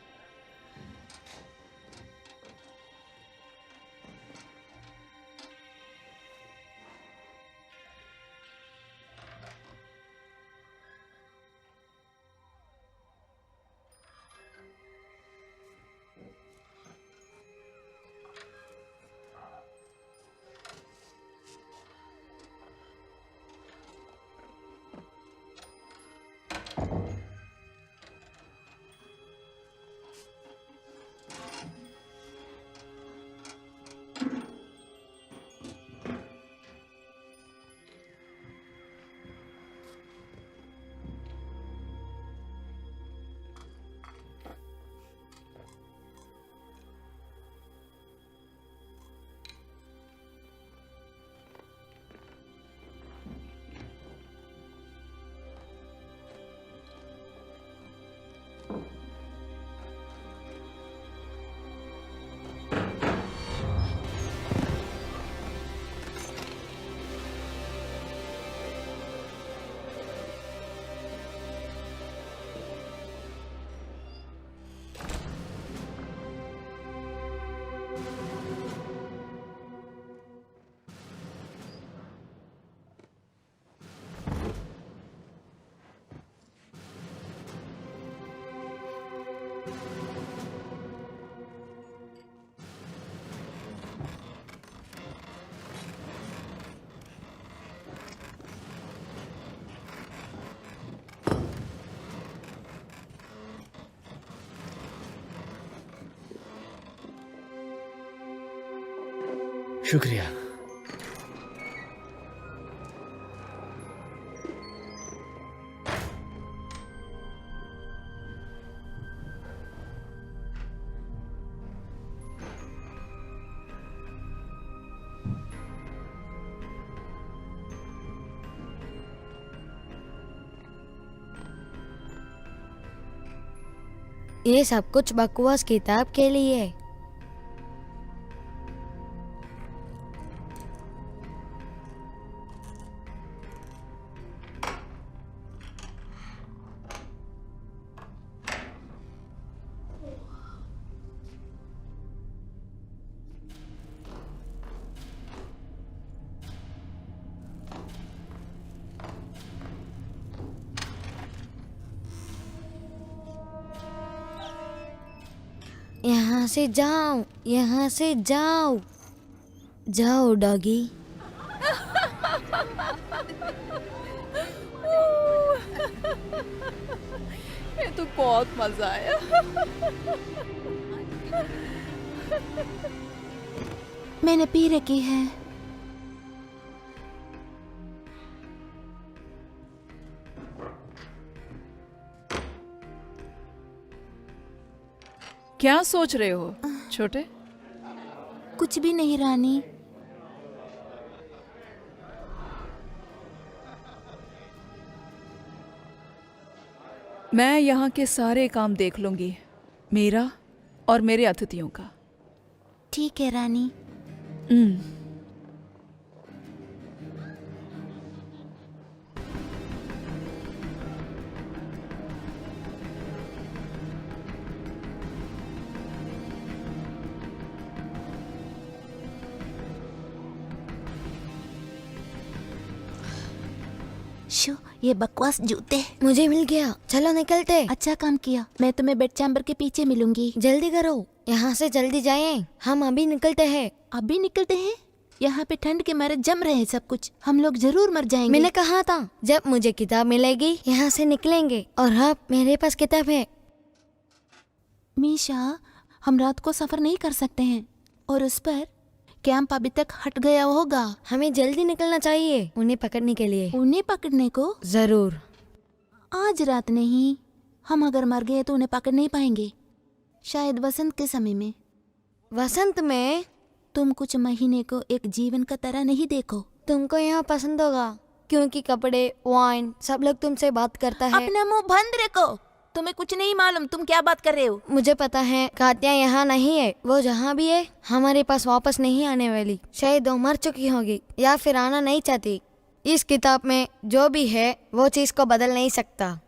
[SPEAKER 4] शुक्रिया।
[SPEAKER 6] ये सब कुछ बकवास किताब के लिए। यहाँ से जाओ, यहाँ से जाओ, जाओ डॉगी।
[SPEAKER 2] ये तो बहुत मजा आया।
[SPEAKER 1] मैंने पी रखी है।
[SPEAKER 2] क्या सोच रहे हो छोटे?
[SPEAKER 1] कुछ भी नहीं रानी।
[SPEAKER 2] मैं यहाँ के सारे काम देख लूंगी, मेरा और मेरे अतिथियों का।
[SPEAKER 1] ठीक है रानी। शो, ये बकवास जूते।
[SPEAKER 6] मुझे मिल गया, चलो निकलते।
[SPEAKER 1] अच्छा काम किया। मैं तुम्हें बेड चैम्बर के पीछे मिलूंगी।
[SPEAKER 6] जल्दी करो, यहाँ से जल्दी जाएं। हम अभी निकलते हैं।
[SPEAKER 1] अभी निकलते हैं? यहाँ पे ठंड के मारे जम रहे हैं सब कुछ। हम लोग जरूर मर जाएंगे।
[SPEAKER 6] मैंने कहा था जब मुझे किताब मिलेगी यहाँ से निकलेंगे। और अब मेरे पास किताब है।
[SPEAKER 1] मीशा, हम रात को सफर नहीं कर सकते हैं और उस पर कैंप अभी तक हट गया होगा।
[SPEAKER 6] हमें जल्दी निकलना चाहिए उन्हें पकड़ने के लिए।
[SPEAKER 1] उन्हें पकड़ने को?
[SPEAKER 6] जरूर।
[SPEAKER 1] आज रात नहीं, हम अगर मर गए तो उन्हें पकड़ नहीं पाएंगे। शायद वसंत के समय में।
[SPEAKER 6] वसंत में?
[SPEAKER 1] तुम कुछ महीने को एक जीवन का तरह नहीं देखो।
[SPEAKER 6] तुमको यहाँ पसंद होगा। क्योंकि कपड़े, वाइन, सब लोग तुमसे बात करता है।
[SPEAKER 1] अपना मुंह बंद रखो, तुम्हें कुछ नहीं मालूम, तुम क्या बात कर रहे हो।
[SPEAKER 6] मुझे पता है कात्या यहाँ नहीं है, वो जहाँ भी है हमारे पास वापस नहीं आने वाली। शायद वो मर चुकी होगी या फिर आना नहीं चाहती। इस किताब में जो भी है वो चीज को बदल नहीं सकता।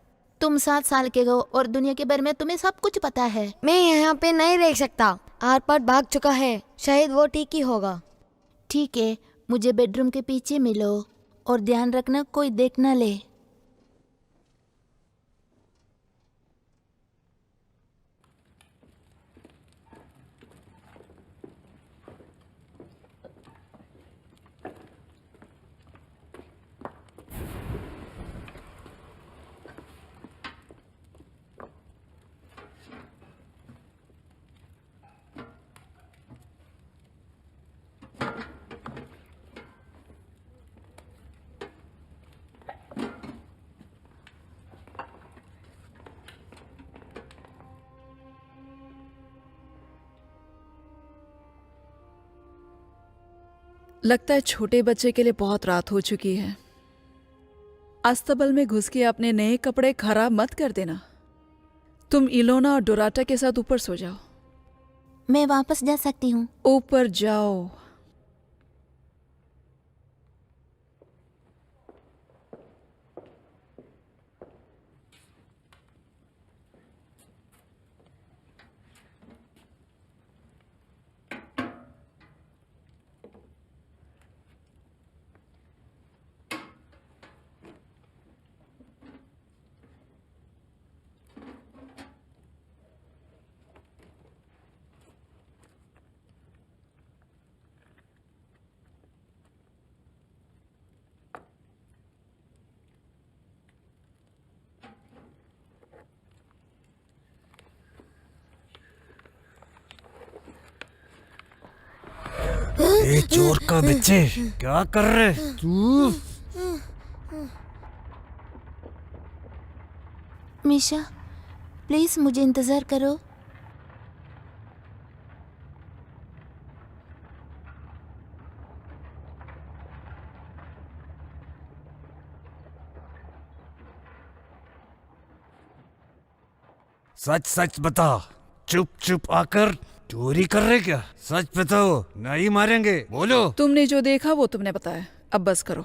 [SPEAKER 1] तुम 7 साल के हो और दुनिया के बारे में तुम्हें सब कुछ पता है।
[SPEAKER 6] मैं यहाँ पे नहीं रह सकता, आर पार भाग चुका है, शायद वो ठीक ही होगा।
[SPEAKER 1] ठीक है, मुझे बेडरूम के पीछे मिलो और ध्यान रखना कोई देख न ले।
[SPEAKER 2] लगता है छोटे बच्चे के लिए बहुत रात हो चुकी है। अस्तबल में घुस के अपने नए कपड़े खराब मत कर देना। तुम इलोना और डोराटा के साथ ऊपर सो जाओ।
[SPEAKER 1] मैं वापस जा सकती हूँ?
[SPEAKER 2] ऊपर जाओ।
[SPEAKER 7] ये चोर का बच्चे क्या कर रहे तू?
[SPEAKER 1] मीशा, प्लीज मुझे इंतजार करो।
[SPEAKER 7] सच सच बता, चुप चुप आकर चोरी कर रहे क्या? सच बताओ, नहीं मारेंगे, बोलो।
[SPEAKER 2] तुमने जो देखा वो तुमने बताया, अब बस करो।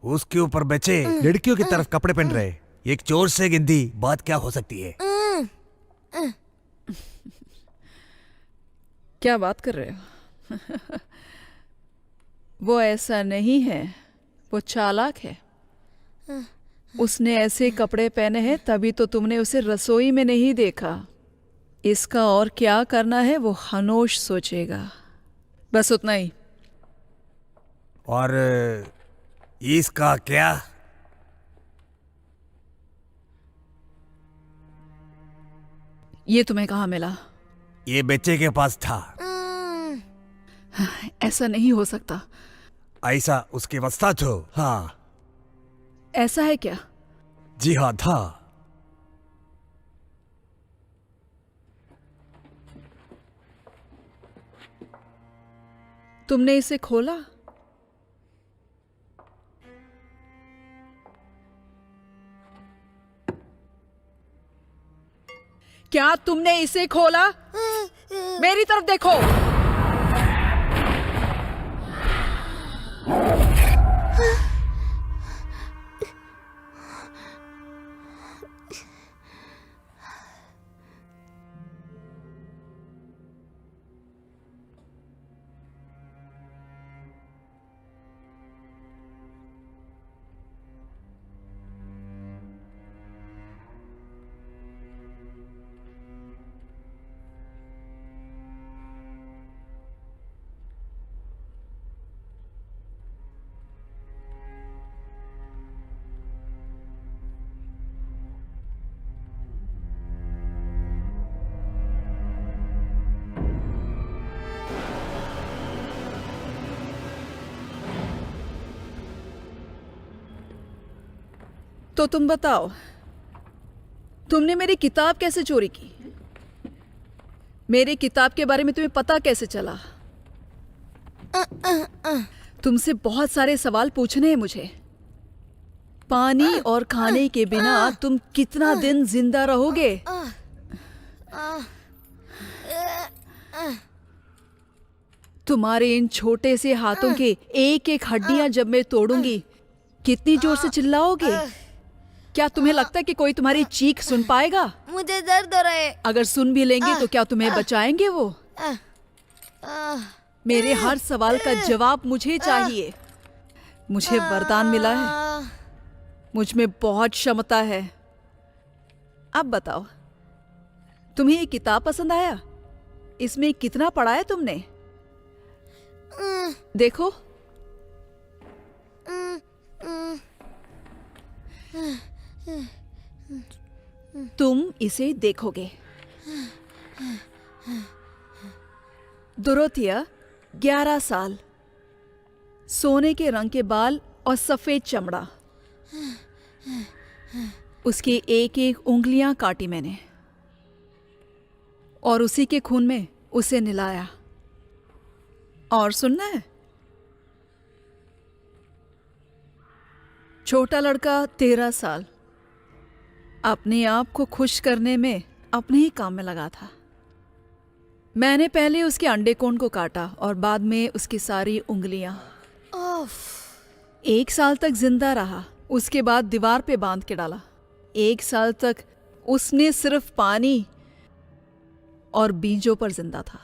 [SPEAKER 7] उसके ऊपर बच्चे लड़कियों की तरफ कपड़े पहन रहे, एक चोर से गिनती बात क्या हो सकती है?
[SPEAKER 2] क्या बात कर रहे हो? वो ऐसा नहीं है, वो चालाक है। उसने ऐसे कपड़े पहने हैं तभी तो तुमने उसे रसोई में नहीं देखा। इसका और क्या करना है वो हनोश सोचेगा, बस उतना ही।
[SPEAKER 7] और इसका क्या?
[SPEAKER 2] ये तुम्हें कहाँ मिला?
[SPEAKER 7] ये बच्चे के पास था।
[SPEAKER 2] ऐसा नहीं हो सकता।
[SPEAKER 7] ऐसा उसके वस्ता था। हाँ।
[SPEAKER 2] ऐसा है क्या?
[SPEAKER 7] जी हाँ था।
[SPEAKER 2] तुमने इसे खोला? क्या तुमने इसे खोला? मेरी तरफ देखो। तो तुम बताओ, तुमने मेरी किताब कैसे चोरी की? मेरी किताब के बारे में तुम्हें पता कैसे चला? तुमसे बहुत सारे सवाल पूछने हैं मुझे। पानी और खाने के बिना तुम कितना दिन जिंदा रहोगे? तुम्हारे इन छोटे से हाथों के एक एक हड्डियां जब मैं तोड़ूंगी, कितनी जोर से चिल्लाओगे? क्या तुम्हें लगता है कि कोई तुम्हारी चीख सुन पाएगा?
[SPEAKER 6] मुझे दर्द हो रहा है।
[SPEAKER 2] अगर सुन भी लेंगे तो क्या तुम्हें बचाएंगे वो? मेरे हर सवाल का जवाब मुझे चाहिए। मुझे वरदान मिला है, मुझ में बहुत क्षमता है। अब बताओ, तुम्हें ये किताब पसंद आया? इसमें कितना पढ़ा है तुमने? देखो, तुम इसे देखोगे। डोरोथिया 11 साल, सोने के रंग के बाल और सफेद चमड़ा। उसकी एक एक उंगलियां काटी मैंने और उसी के खून में उसे नहलाया। और सुनना है, छोटा लड़का 13 साल, अपने आप को खुश करने में अपने ही काम में लगा था। मैंने पहले उसके अंडे कोण को काटा और बाद में उसकी सारी उंगलियां। 1 साल तक जिंदा रहा, उसके बाद दीवार पे बांध के डाला। 1 साल तक उसने सिर्फ पानी और बीजों पर जिंदा था।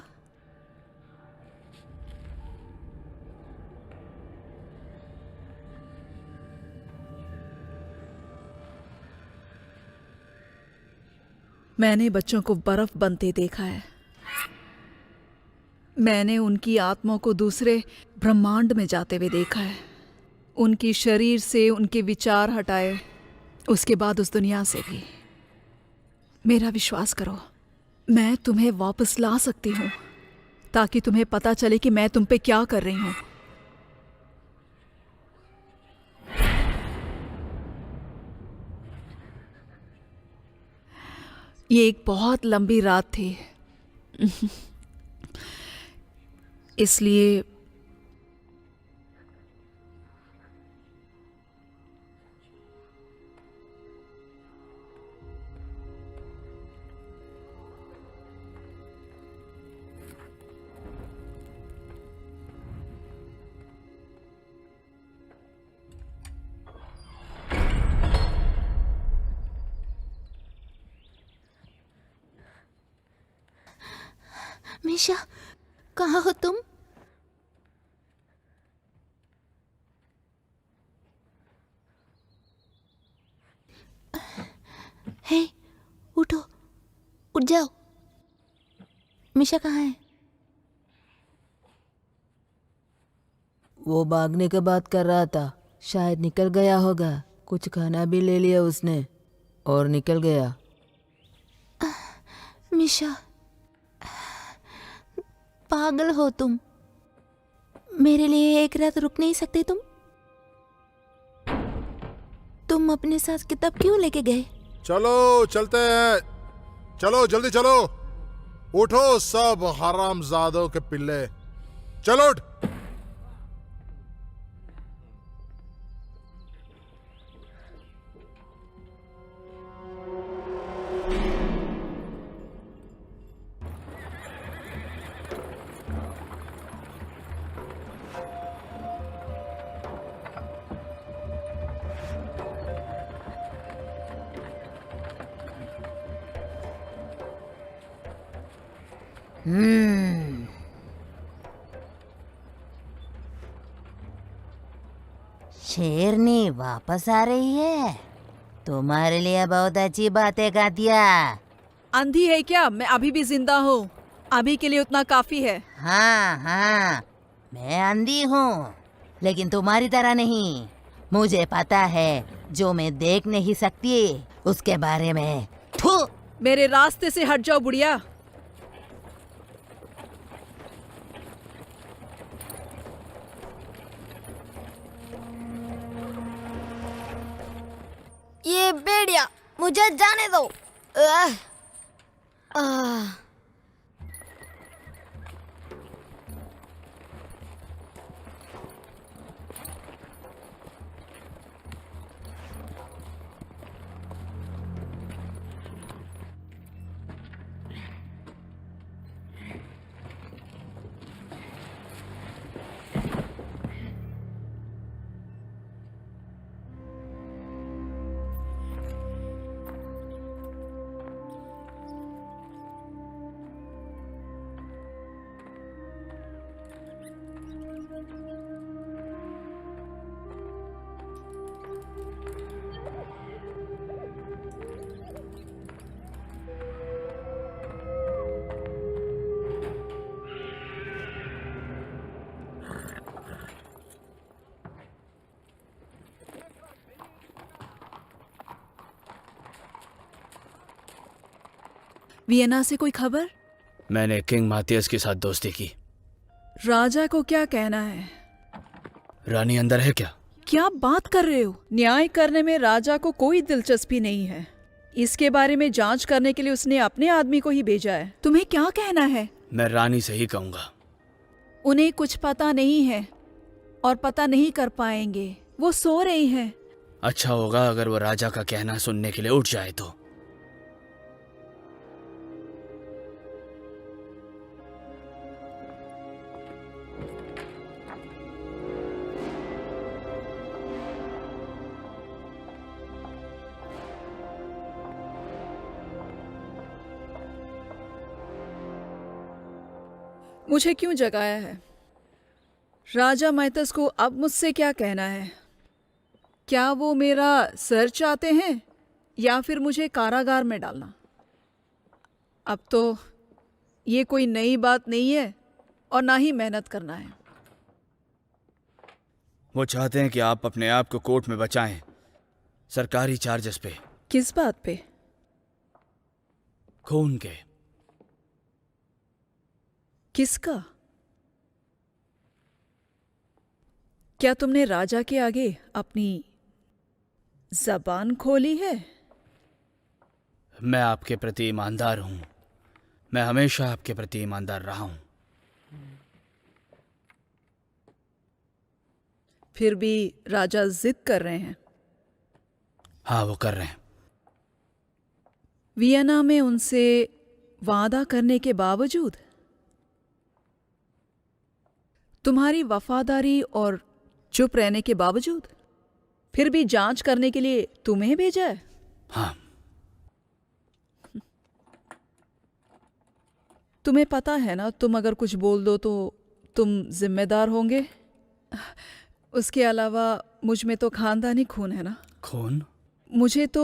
[SPEAKER 2] मैंने बच्चों को बर्फ बनते देखा है। मैंने उनकी आत्मा को दूसरे ब्रह्मांड में जाते हुए देखा है। उनकी शरीर से उनके विचार हटाए, उसके बाद उस दुनिया से भी। मेरा विश्वास करो, मैं तुम्हें वापस ला सकती हूँ, ताकि तुम्हें पता चले कि मैं तुम पे क्या कर रही हूँ। ये एक बहुत लंबी रात थी, इसलिए
[SPEAKER 1] मिशा, कहाँ हो तुम? हे, उठो, उठ जाओ। मिशा कहाँ है?
[SPEAKER 8] वो भागने की बात कर रहा था, शायद निकल गया होगा। कुछ खाना भी ले लिया उसने और निकल गया।
[SPEAKER 1] मिशा, पागल हो तुम। मेरे लिए एक रात रुक नहीं सकते तुम? तुम अपने साथ किताब क्यों लेके गए?
[SPEAKER 5] चलो चलते हैं, चलो जल्दी चलो, उठो सब हरामजादों के पिल्ले, चलो उठ।
[SPEAKER 1] शेरनी वापस आ रही है। तुम्हारे लिए बहुत अच्छी बातें कर दिया।
[SPEAKER 2] अंधी है क्या? मैं अभी भी जिंदा हूँ, अभी के लिए उतना काफी है।
[SPEAKER 1] हाँ हाँ, मैं अंधी हूँ, लेकिन तुम्हारी तरह नहीं। मुझे पता है जो मैं देख नहीं सकती उसके बारे में। थू!
[SPEAKER 2] मेरे रास्ते से हट जाओ बुढ़िया।
[SPEAKER 6] ये भेड़िया, मुझे जाने दो।
[SPEAKER 2] वियना से कोई खबर?
[SPEAKER 4] मैंने किंग माथियस के साथ दोस्ती की।
[SPEAKER 2] राजा को क्या कहना है?
[SPEAKER 4] रानी अंदर है क्या?
[SPEAKER 2] क्या बात कर रहे हो? न्याय करने में राजा को कोई दिलचस्पी नहीं है। इसके बारे में जांच करने के लिए उसने अपने आदमी को ही भेजा है। तुम्हें क्या कहना है?
[SPEAKER 4] मैं रानी से ही कहूंगा।
[SPEAKER 2] उन्हें कुछ पता नहीं है और पता नहीं कर पाएंगे। वो सो रही हैं।
[SPEAKER 4] अच्छा होगा अगर वो राजा का कहना सुनने के लिए उठ जाए तो।
[SPEAKER 2] मुझे क्यों जगाया है? राजा माइथस को अब मुझसे क्या कहना है? क्या वो मेरा सर चाहते हैं या फिर मुझे कारागार में डालना? अब तो ये कोई नई बात नहीं है और ना ही मेहनत करना है।
[SPEAKER 4] वो चाहते हैं कि आप अपने आप को कोर्ट में बचाएं, सरकारी चार्जेस पे।
[SPEAKER 2] किस बात पे?
[SPEAKER 4] खून के।
[SPEAKER 2] किसका? क्या तुमने राजा के आगे अपनी जबान खोली है?
[SPEAKER 4] मैं आपके प्रति ईमानदार हूं। मैं हमेशा आपके प्रति ईमानदार रहा हूं।
[SPEAKER 2] फिर भी राजा जिद कर रहे हैं।
[SPEAKER 4] हाँ, वो कर रहे हैं।
[SPEAKER 2] वियना में उनसे वादा करने के बावजूद तुम्हारी वफादारी और चुप रहने के बावजूद फिर भी जांच करने के लिए तुम्हें भेजा है?
[SPEAKER 4] हाँ।
[SPEAKER 2] तुम्हें पता है ना, तुम अगर कुछ बोल दो तो तुम जिम्मेदार होंगे। उसके अलावा मुझ में तो खानदानी खून है ना।
[SPEAKER 4] खून?
[SPEAKER 2] मुझे तो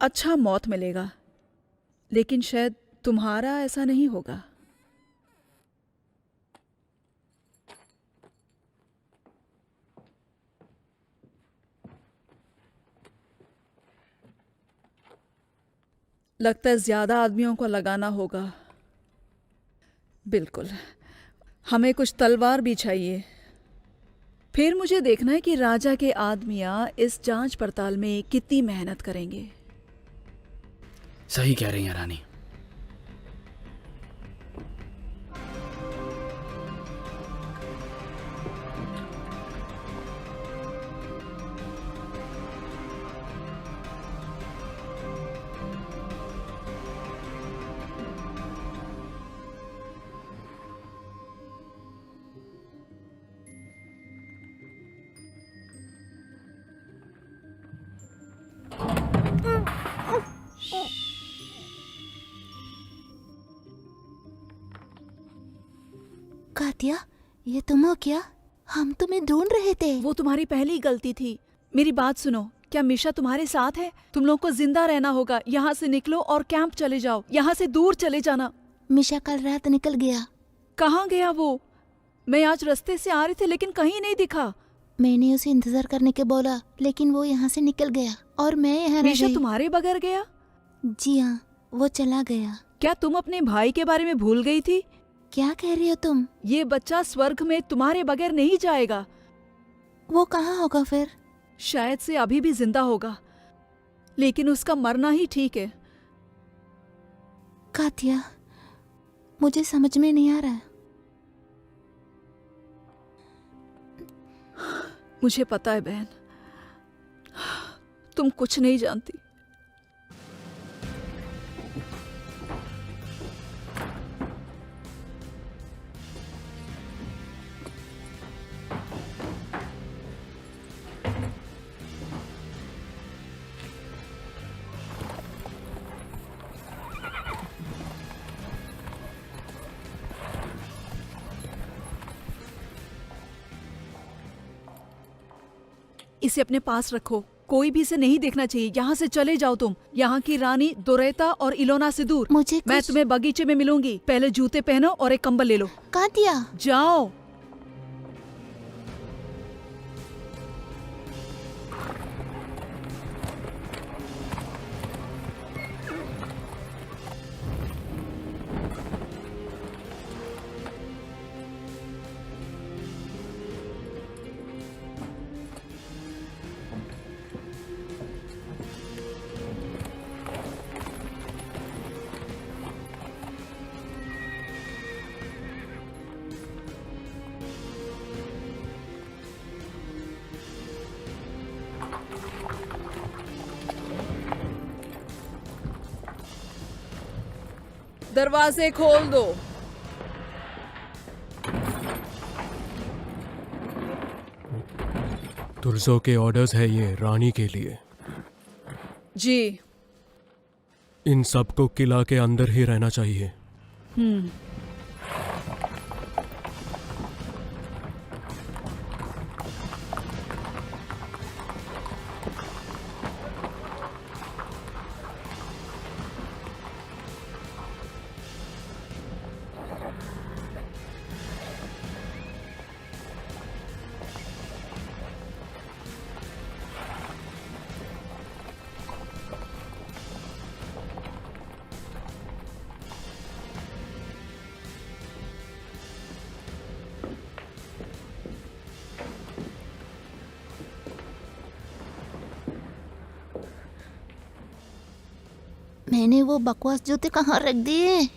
[SPEAKER 2] अच्छा मौत मिलेगा, लेकिन शायद तुम्हारा ऐसा नहीं होगा। लगता है ज्यादा आदमियों को लगाना होगा। बिल्कुल, हमें कुछ तलवार भी चाहिए। फिर मुझे देखना है कि राजा के आदमियां इस जांच पड़ताल में कितनी मेहनत करेंगे।
[SPEAKER 4] सही कह रही हैं रानी।
[SPEAKER 1] कातिया, ये तुम हो क्या? हम तुम्हें ढूंढ रहे थे।
[SPEAKER 2] वो तुम्हारी पहली गलती थी। मेरी बात सुनो, क्या मिशा तुम्हारे साथ है? तुम लोग को जिंदा रहना होगा। यहाँ से निकलो और कैंप चले जाओ। यहाँ से दूर चले जाना।
[SPEAKER 1] मिशा कल रात निकल गया।
[SPEAKER 2] कहाँ गया वो? मैं आज रास्ते से आ रही थी लेकिन कहीं नहीं दिखा।
[SPEAKER 1] मैंने उसे इंतजार करने के बोला, लेकिन वो यहाँ से निकल गया और मैं यहाँ रह
[SPEAKER 2] मिशा
[SPEAKER 1] गई।
[SPEAKER 2] तुम्हारे बगैर गया?
[SPEAKER 1] जी हाँ, वो चला गया।
[SPEAKER 2] क्या तुम अपने भाई के बारे में भूल गई थी?
[SPEAKER 1] क्या कह रही हो तुम?
[SPEAKER 2] ये बच्चा स्वर्ग में तुम्हारे बगैर नहीं जाएगा।
[SPEAKER 1] वो कहाँ होगा फिर?
[SPEAKER 2] शायद से अभी भी जिंदा होगा, लेकिन उसका मरना ही ठीक है।
[SPEAKER 1] कातिया, मुझे समझ में नहीं आ रहा।
[SPEAKER 2] मुझे पता है बहन, तुम कुछ नहीं जानती। इसे अपने पास रखो। कोई भी इसे नहीं देखना चाहिए। यहाँ से चले जाओ तुम। यहाँ की रानी दोरेता और इलोना से दूर।
[SPEAKER 1] मुझे
[SPEAKER 2] मैं
[SPEAKER 1] कुछ...
[SPEAKER 2] तुम्हें बगीचे में मिलूंगी। पहले जूते पहनो और एक कंबल ले लो।
[SPEAKER 1] कातिया,
[SPEAKER 2] जाओ। दरवाजे खोल दो।
[SPEAKER 3] तुर्जो के ऑर्डर्स है ये रानी के लिए।
[SPEAKER 2] जी।
[SPEAKER 3] इन सबको किला के अंदर ही रहना चाहिए।
[SPEAKER 1] मैंने वो बकवास जूते कहाँ रख दिए?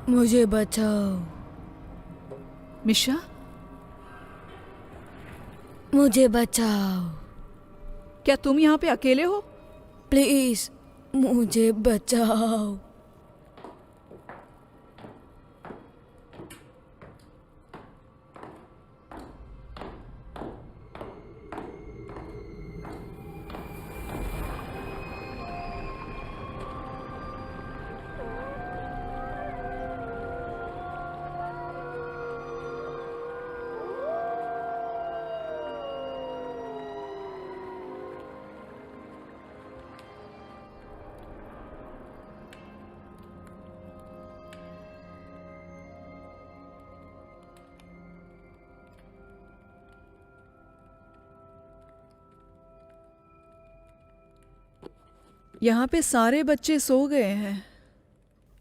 [SPEAKER 8] मुझे बचाओ,
[SPEAKER 2] मिशा,
[SPEAKER 8] मुझे बचाओ,
[SPEAKER 2] क्या तुम यहाँ पे अकेले हो?
[SPEAKER 8] प्लीज मुझे बचाओ।
[SPEAKER 2] यहाँ पे सारे बच्चे सो गए हैं।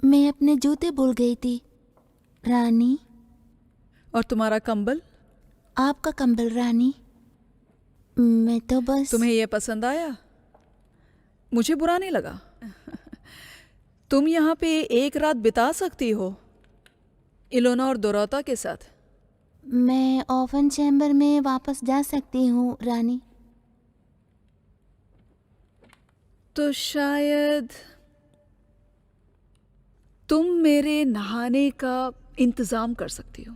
[SPEAKER 1] मैं अपने जूते भूल गई थी रानी।
[SPEAKER 2] और तुम्हारा कंबल?
[SPEAKER 1] आपका कंबल रानी। मैं तो बस।
[SPEAKER 2] तुम्हें ये पसंद आया? मुझे बुरा नहीं लगा। तुम यहाँ पे एक रात बिता सकती हो इलोना और दोरौता के साथ।
[SPEAKER 1] मैं ऑफन चैम्बर में वापस जा सकती हूँ रानी।
[SPEAKER 2] तो शायद तुम मेरे नहाने का इंतज़ाम कर सकती हो।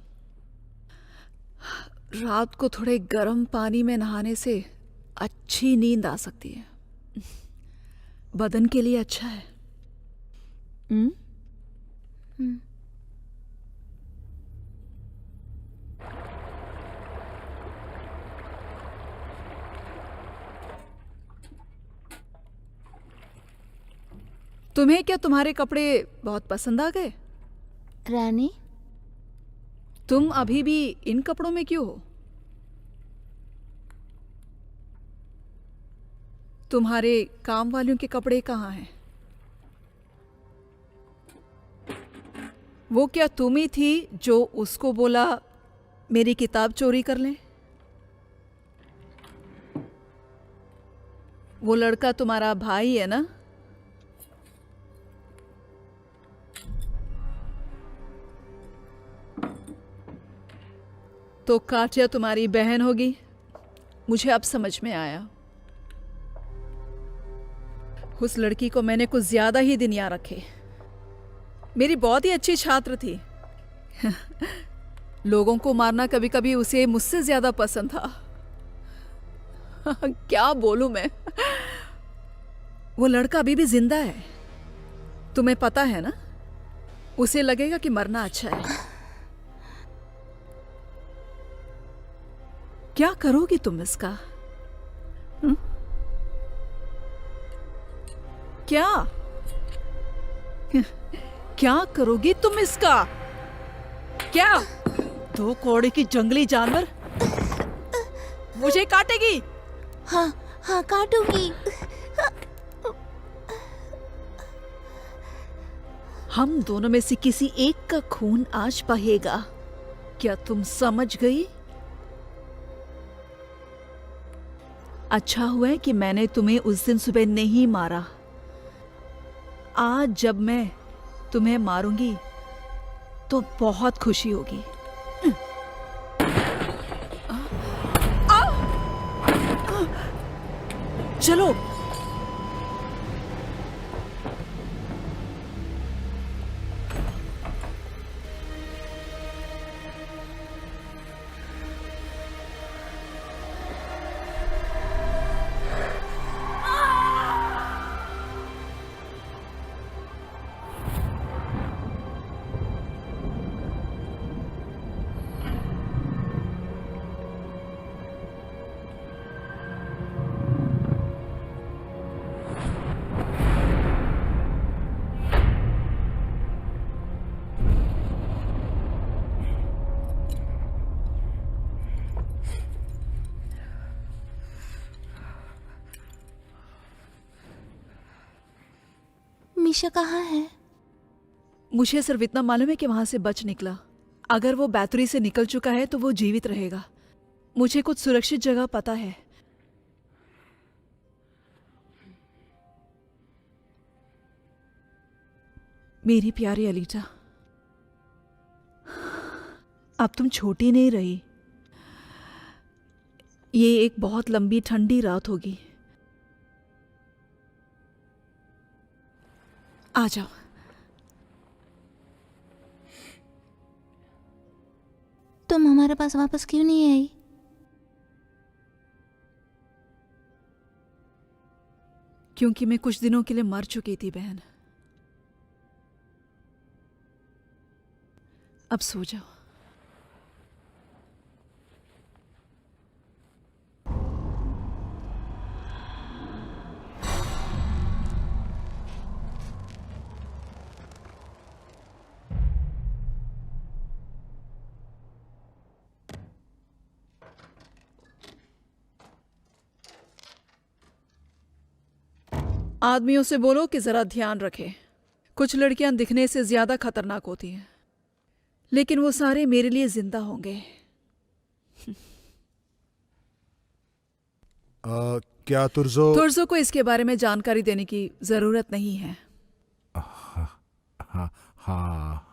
[SPEAKER 2] रात को थोड़े गर्म पानी में नहाने से अच्छी नींद आ सकती है। बदन के लिए अच्छा है। तुम्हें क्या तुम्हारे कपड़े बहुत पसंद आ गए?
[SPEAKER 1] रानी,
[SPEAKER 2] तुम अभी भी इन कपड़ों में क्यों हो? तुम्हारे काम वालियों के कपड़े कहाँ हैं? वो क्या तुम ही थी जो उसको बोला मेरी किताब चोरी कर लें? वो लड़का तुम्हारा भाई है ना? तो काटिया तुम्हारी बहन होगी। मुझे अब समझ में आया। उस लड़की को मैंने कुछ ज्यादा ही दिन याद रखे। मेरी बहुत ही अच्छी छात्र थी। लोगों को मारना कभी कभी उसे मुझसे ज्यादा पसंद था। क्या बोलूं मैं। वो लड़का अभी भी जिंदा है, तुम्हें पता है ना। उसे लगेगा कि मरना अच्छा है। क्या करोगी तुम इसका? क्या क्या करोगी तुम इसका? क्या? 2 कौड़े की जंगली जानवर मुझे काटेगी?
[SPEAKER 1] हाँ हाँ काटूंगी।
[SPEAKER 2] हम दोनों में से किसी एक का खून आज बहेगा। क्या तुम समझ गई? अच्छा हुआ है कि मैंने तुम्हें उस दिन सुबह नहीं मारा। आज जब मैं तुम्हें मारूंगी तो बहुत खुशी होगी। चलो।
[SPEAKER 1] मीशा कहाँ है?
[SPEAKER 2] मुझे सिर्फ इतना मालूम है कि वहां से बच निकला। अगर वो बैतुरी से निकल चुका है तो वो जीवित रहेगा। मुझे कुछ सुरक्षित जगह पता है। मेरी प्यारी अलीटा, अब तुम छोटी नहीं रही। ये एक बहुत लंबी ठंडी रात होगी। आ जाओ।
[SPEAKER 1] तुम हमारे पास वापस क्यों नहीं आई?
[SPEAKER 2] क्योंकि मैं कुछ दिनों के लिए मर चुकी थी बहन। अब सो जाओ। आदमियों से बोलो कि जरा ध्यान रखें। कुछ लड़कियां दिखने से ज्यादा खतरनाक होती हैं, लेकिन वो सारे मेरे लिए जिंदा होंगे।
[SPEAKER 5] क्या तुर्जो?
[SPEAKER 2] तुर्जो को इसके बारे में जानकारी देने की जरूरत नहीं है।
[SPEAKER 5] हाँ हाँ।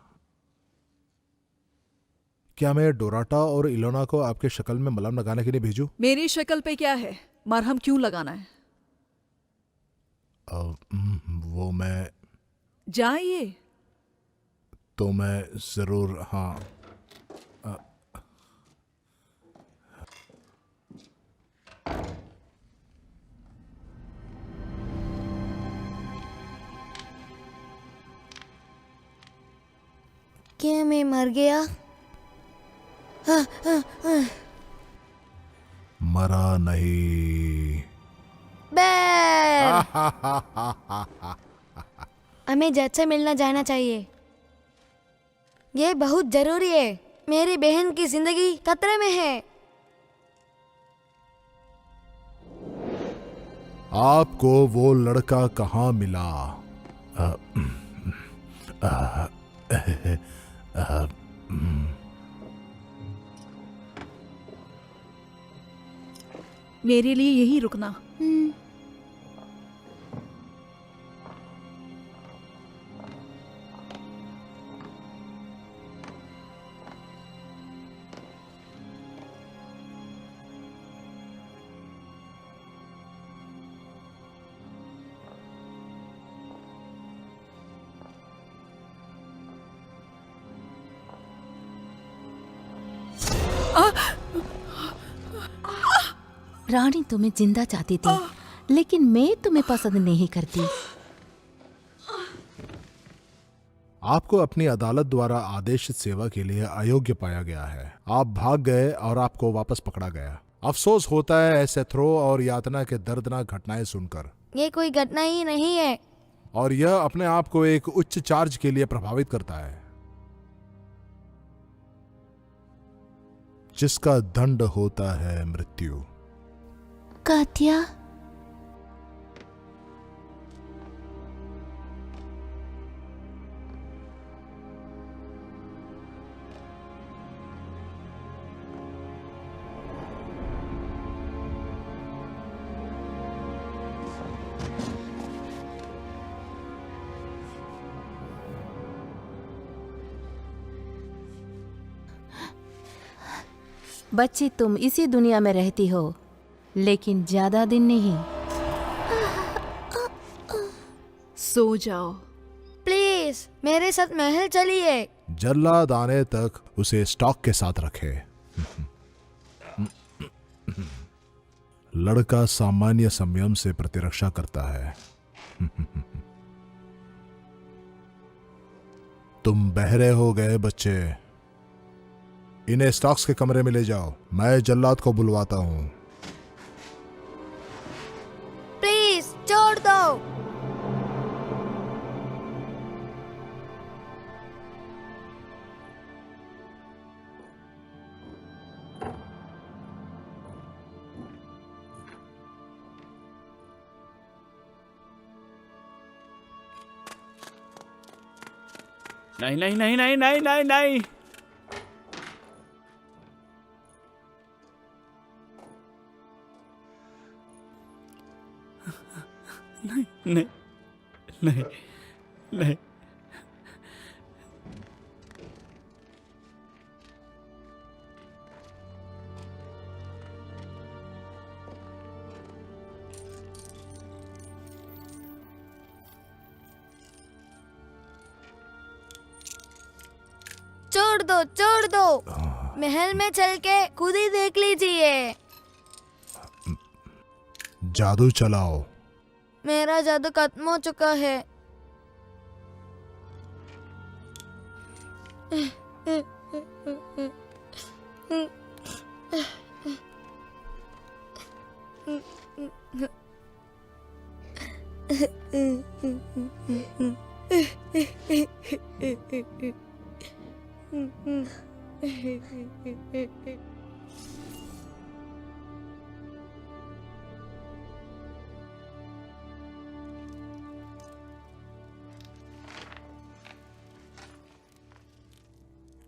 [SPEAKER 5] क्या मैं डोराटा और इलोना को आपके शक्ल में मलहम लगाने के लिए भेजूं?
[SPEAKER 2] मेरी शक्ल पे क्या है? मरहम क्यों लगाना है?
[SPEAKER 5] वो मैं
[SPEAKER 2] जाइए।
[SPEAKER 5] तो मैं जरूर। हाँ।
[SPEAKER 6] क्या मैं मर गया?
[SPEAKER 5] मरा नहीं।
[SPEAKER 6] बैर! हमें जज से मिलना जाना चाहिए। ये बहुत जरूरी है। मेरी बहन की जिंदगी खतरे में है।
[SPEAKER 5] आपको वो लड़का कहाँ मिला?
[SPEAKER 2] मेरे लिए यही रुकना।
[SPEAKER 1] रानी तुम्हें जिंदा चाहती थी, लेकिन मैं तुम्हें पसंद नहीं करती।
[SPEAKER 5] आपको अपनी अदालत द्वारा आदेशित सेवा के लिए अयोग्य पाया गया है। आप भाग गए और आपको वापस पकड़ा गया। अफसोस होता है ऐसे थ्रो और यातना के दर्दनाक घटनाएं सुनकर।
[SPEAKER 6] ये कोई घटना ही नहीं है।
[SPEAKER 5] और यह अपने आप को एक उच्च चार्ज के लिए प्रभावित करता है, जिसका दंड होता है मृत्यु।
[SPEAKER 1] कात्या, बच्ची तुम इसी दुनिया में रहती हो, लेकिन ज्यादा दिन नहीं।
[SPEAKER 2] सो जाओ।
[SPEAKER 6] प्लीज मेरे साथ महल चलिए।
[SPEAKER 5] जल्लाद आने तक उसे स्टॉक के साथ रखे। लड़का सामान्य संयम से प्रतिरक्षा करता है। तुम बहरे हो गए बच्चे। इन्हें स्टॉक्स के कमरे में ले जाओ। मैं जल्लाद को बुलवाता हूं।
[SPEAKER 6] प्लीज छोड़ दो।
[SPEAKER 4] नहीं नहीं नहीं नहीं नहीं नहीं नहीं। नहीं नहीं नहीं।
[SPEAKER 6] छोड़ दो। महल में चल के खुद ही देख लीजिए।
[SPEAKER 5] जादू चलाओ।
[SPEAKER 6] मेरा जादू खत्म हो चुका है।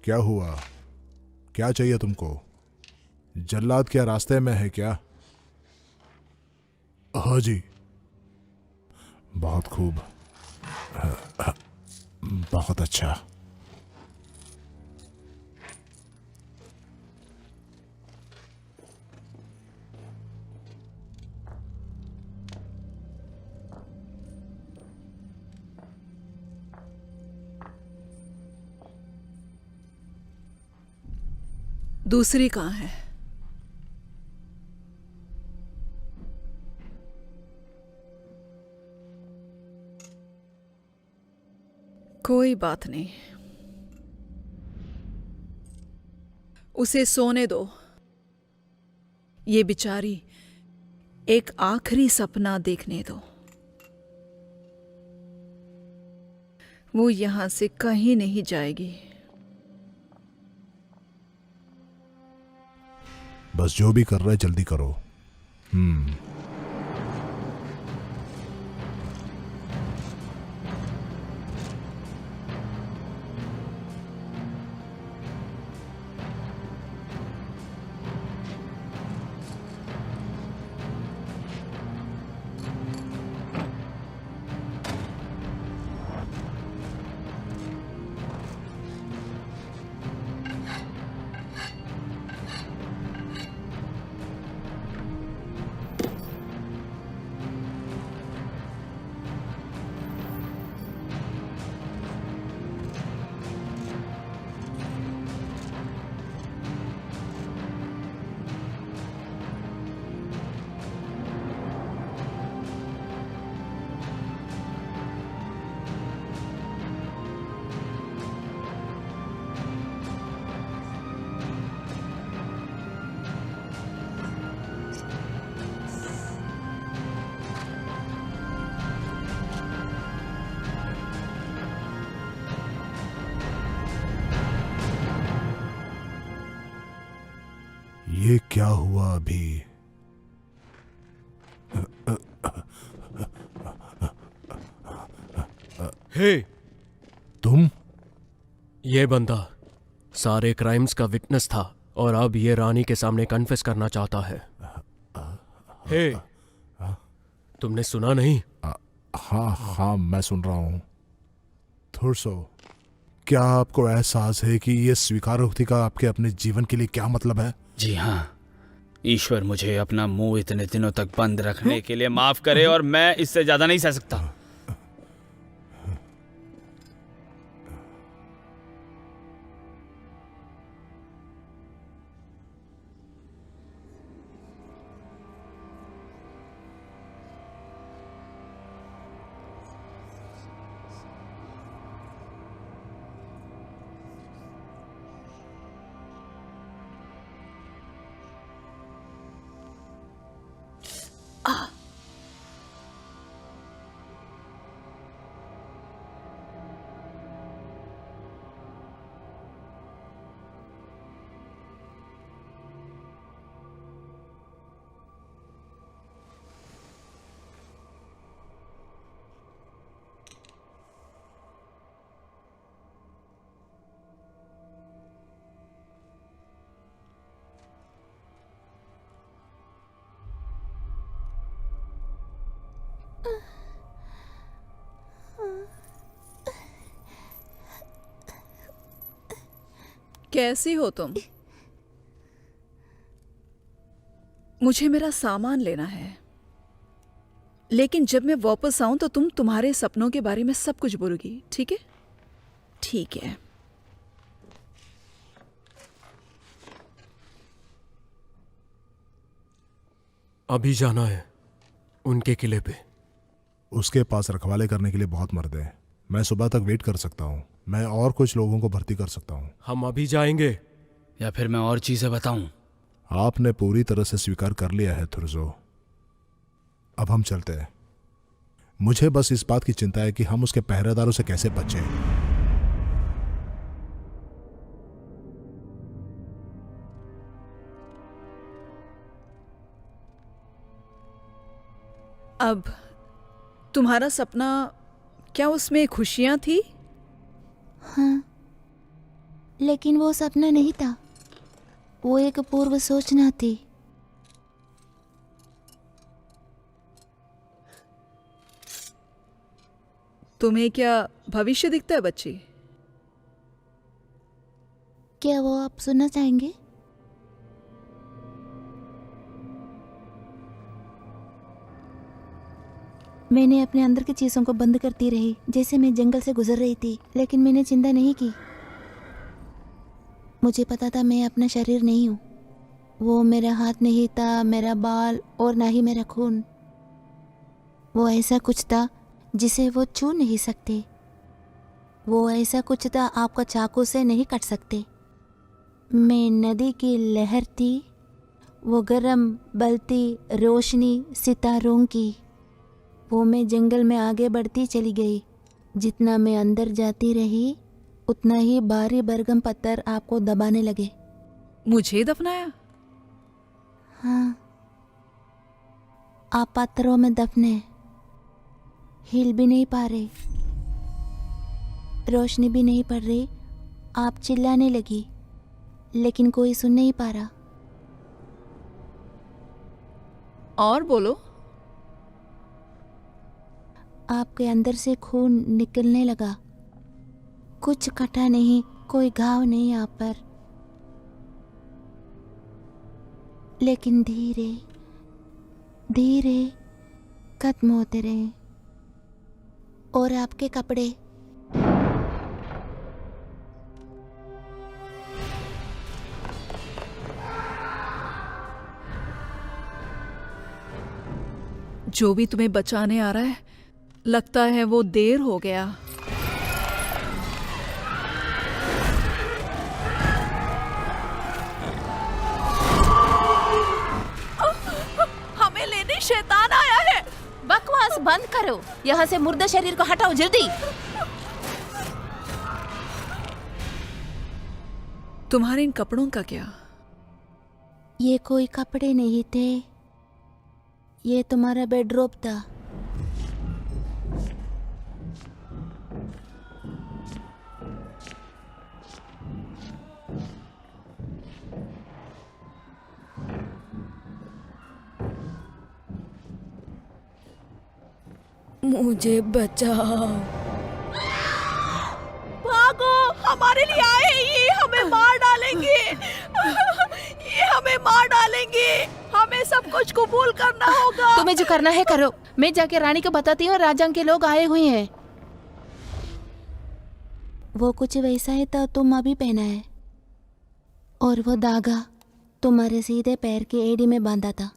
[SPEAKER 5] क्या हुआ? क्या चाहिए तुमको? जल्लाद क्या रास्ते में है क्या? हाँ जी। बहुत खूब। बहुत अच्छा।
[SPEAKER 2] दूसरी कहाँ है? कोई बात नहीं, उसे सोने दो। ये बेचारी एक आखिरी सपना देखने दो। वो यहां से कहीं नहीं जाएगी।
[SPEAKER 5] बस जो भी कर रहा है जल्दी करो। हुआ अभी।
[SPEAKER 3] हे,
[SPEAKER 5] तुम?
[SPEAKER 3] ये बंदा सारे क्राइम्स का विटनेस था और अब ये रानी के सामने कन्फेस करना चाहता है। हे, तुमने सुना नहीं?
[SPEAKER 5] हाँ हाँ, मैं सुन रहा हूं। थुरसो, क्या आपको एहसास है कि ये स्वीकारोक्ति का आपके अपने जीवन के लिए क्या मतलब है?
[SPEAKER 4] जी हाँ, ईश्वर मुझे अपना मुंह इतने दिनों तक बंद रखने के लिए माफ करे और मैं इससे ज्यादा नहीं सह सकता।
[SPEAKER 2] कैसी हो तुम? मुझे मेरा सामान लेना है, लेकिन जब मैं वापस आऊं तो तुम तुम्हारे सपनों के बारे में सब कुछ बोलोगी, ठीक है? ठीक है।
[SPEAKER 3] अभी जाना है उनके किले पे।
[SPEAKER 5] उसके पास रखवाले करने के लिए बहुत मर्द हैं। मैं सुबह तक वेट कर सकता हूँ। मैं और कुछ लोगों को भर्ती कर सकता हूँ।
[SPEAKER 3] हम अभी जाएंगे
[SPEAKER 4] या फिर मैं और चीजें बताऊं?
[SPEAKER 5] आपने पूरी तरह से स्वीकार कर लिया है थुरजो। अब हम चलते हैं। मुझे बस इस बात की चिंता है कि हम उसके पहरेदारों से कैसे बचें।
[SPEAKER 2] अब तुम्हारा सपना, क्या उसमें खुशियां थी?
[SPEAKER 1] हाँ, लेकिन वो सपना नहीं था, वो एक पूर्व सूचना थी।
[SPEAKER 2] तुम्हें क्या भविष्य दिखता है बच्ची?
[SPEAKER 1] क्या वो आप सुनना चाहेंगे? मैंने अपने अंदर की चीजों को बंद करती रही, जैसे मैं जंगल से गुजर रही थी, लेकिन मैंने चिंता नहीं की। मुझे पता था मैं अपना शरीर नहीं हूँ। वो मेरा हाथ नहीं था, मेरा बाल और ना ही मेरा खून। वो ऐसा कुछ था जिसे वो छू नहीं सकते। वो ऐसा कुछ था आपको चाकू से नहीं काट सकते। मैं नदी की लहर थी, वो गर्म बलती रोशनी सितारों की। वो मैं जंगल में आगे बढ़ती चली गई। जितना मैं अंदर जाती रही, उतना ही भारी बरगम पत्थर आपको दबाने लगे।
[SPEAKER 2] मुझे दफनाया?
[SPEAKER 1] हाँ, आप पत्थरों में दफने, हिल भी नहीं पा रहे, रोशनी भी नहीं पड़ रही। आप चिल्लाने लगी, लेकिन कोई सुन नहीं पा रहा।
[SPEAKER 2] और बोलो।
[SPEAKER 1] आपके अंदर से खून निकलने लगा। कुछ कटा नहीं, कोई घाव नहीं आप पर, लेकिन धीरे धीरे खत्म होते रहे। और आपके कपड़े,
[SPEAKER 2] जो भी तुम्हें बचाने आ रहा है, लगता है वो देर हो गया। हमें लेने शैतान आया है।
[SPEAKER 1] बकवास बंद करो, यहाँ से मुर्दा शरीर को हटाओ जल्दी।
[SPEAKER 2] तुम्हारे इन कपड़ों का क्या?
[SPEAKER 1] ये कोई कपड़े नहीं थे, ये तुम्हारा बेडरोब था।
[SPEAKER 6] मुझे बचाओ।
[SPEAKER 2] भागो, हमारे लिए आए हैं, ये हमें मार डालेंगे। ये हमें मार डालेंगे, हमें सब कुछ कबूल करना होगा।
[SPEAKER 1] तुम्हें जो करना है करो, मैं जाके रानी को बताती हूँ राजा के लोग आए हुए हैं। वो कुछ वैसा है तो तुम अभी पहना है, और वो धागा तुम्हारे सीधे पैर की एड़ी में बांधा था।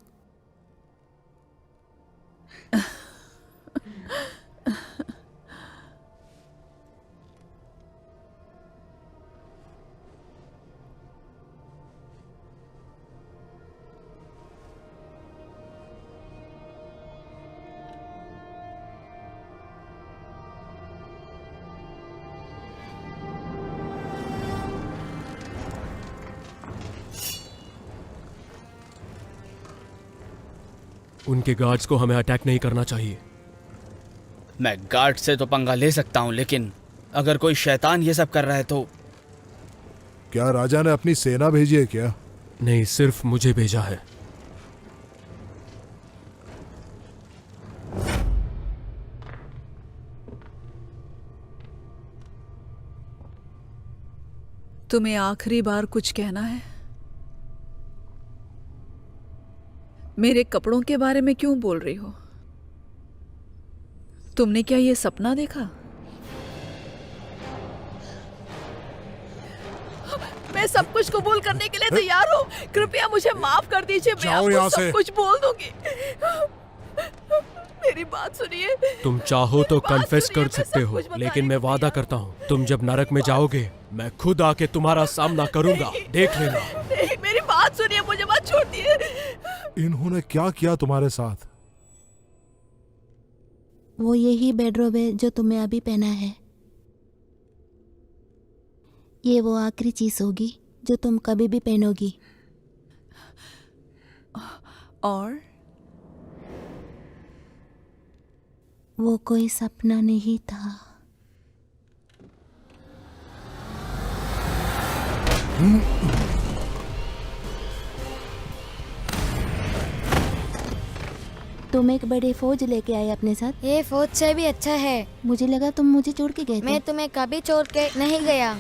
[SPEAKER 3] उनके गार्ड्स को हमें अटैक नहीं करना चाहिए।
[SPEAKER 4] मैं गार्ड से तो पंगा ले सकता हूँ, लेकिन अगर कोई शैतान ये सब कर रहा है तो।
[SPEAKER 5] क्या राजा ने अपनी सेना भेजी है क्या?
[SPEAKER 3] नहीं, सिर्फ मुझे भेजा है।
[SPEAKER 2] तुम्हें आखिरी बार कुछ कहना है? मेरे कपड़ों के बारे में क्यों बोल रही हो? तुमने क्या ये सपना देखा? मैं सब कुछ कबूल करने के लिए तैयार हूँ। कृपया मुझे माफ कर दीजिए, मैं
[SPEAKER 5] जाओ
[SPEAKER 2] आपको
[SPEAKER 5] यहाँ
[SPEAKER 2] सब
[SPEAKER 5] से।
[SPEAKER 2] कुछ बोल दूंगी। मेरी बात सुनिए।
[SPEAKER 3] तुम चाहो तो
[SPEAKER 2] मेरी बात
[SPEAKER 3] कन्फेस
[SPEAKER 2] सुनिए,
[SPEAKER 3] कर
[SPEAKER 2] मैं
[SPEAKER 3] सकते
[SPEAKER 2] सब
[SPEAKER 3] हो,
[SPEAKER 2] कुछ बताने
[SPEAKER 3] लेकिन मैं
[SPEAKER 2] को
[SPEAKER 3] वादा
[SPEAKER 2] तैयार
[SPEAKER 3] करता हूँ तुम जब नरक में जाओगे मैं खुद आके तुम्हारा सामना करूंगा, देख लेना।
[SPEAKER 2] नहीं, मेरी बात सुनिए, मुझे मत छोड़िए।
[SPEAKER 5] इन्होंने क्या किया तुम्हारे साथ?
[SPEAKER 1] वो यही बेडरोब है जो तुम्हें अभी पहना है। ये वो आखिरी चीज होगी जो तुम कभी भी पहनोगी।
[SPEAKER 2] और
[SPEAKER 1] वो कोई सपना नहीं था। तुम एक बड़ी फौज लेके आए अपने साथ।
[SPEAKER 6] ये फौज से भी अच्छा है।
[SPEAKER 1] मुझे लगा तुम मुझे छोड़ के गए थे।
[SPEAKER 6] मैं तुम्हें कभी छोड़ के नहीं गया।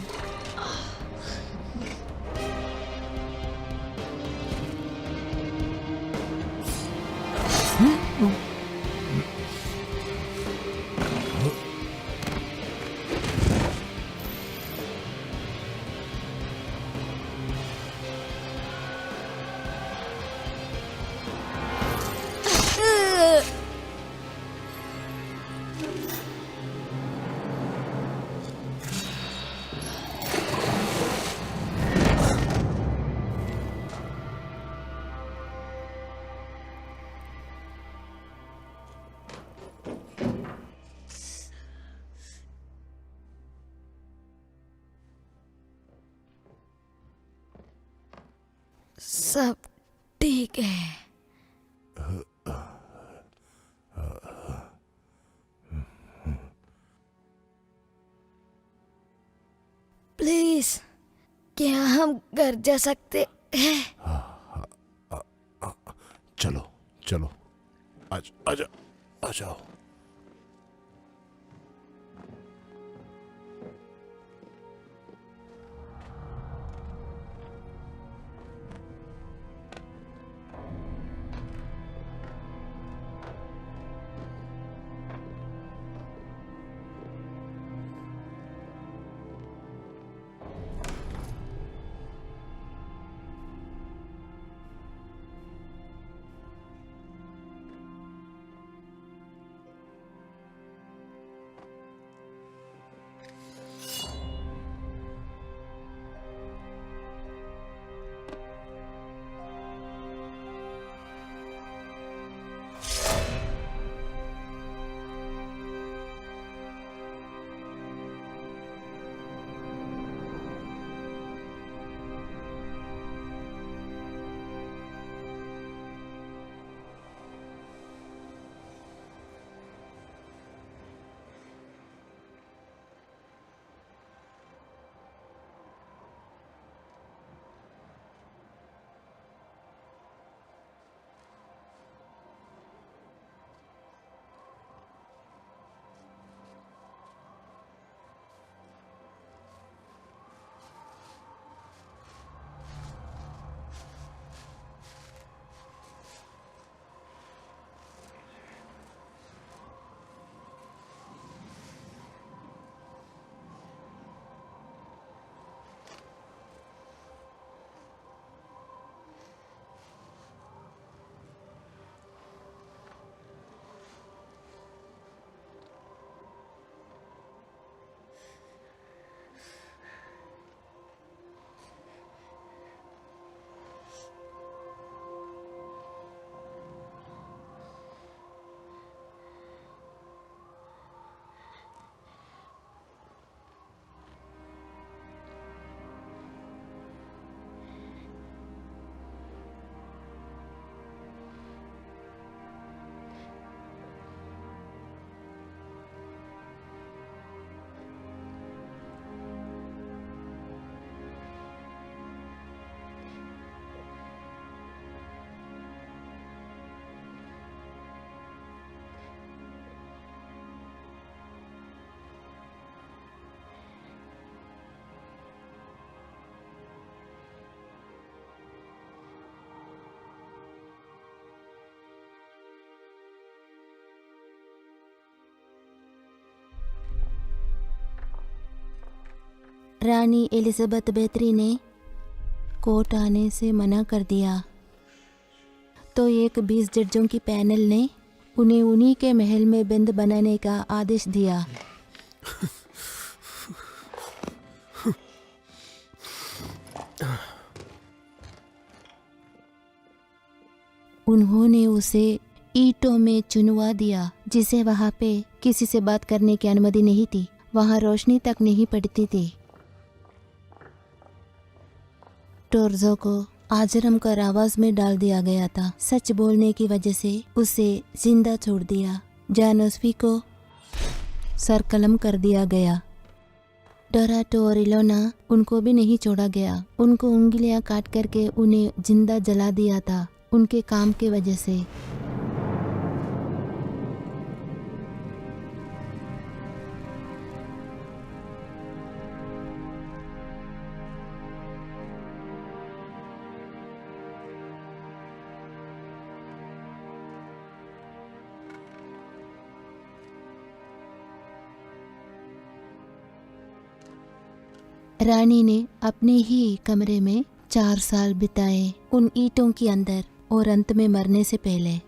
[SPEAKER 6] सब ठीक है। प्लीज, क्या हम घर जा सकते हैं?
[SPEAKER 5] चलो चलो, आजा आ जाओ।
[SPEAKER 1] रानी एलिजाबेथ बेत्री ने कोर्ट आने से मना कर दिया तो एक 20 जजों की पैनल ने उन्हें उन्हीं के महल में बंद बनाने का आदेश दिया। उन्होंने उसे ईंटों में चुनवा दिया जिसे वहां पे किसी से बात करने की अनुमति नहीं थी, वहां रोशनी तक नहीं पड़ती थी। टोर्जो को आजरम कर आवाज में डाल दिया गया था। सच बोलने की वजह से उसे जिंदा छोड़ दिया। जानोस्फी को सरकलम कर दिया गया। डोराटो और इलोना उनको भी नहीं छोड़ा गया। उनको उंगलियां काट करके उन्हें जिंदा जला दिया था उनके काम की वजह से। रानी ने अपने ही कमरे में 4 साल बिताए उन ईंटों के अंदर और अंत में मरने से पहले।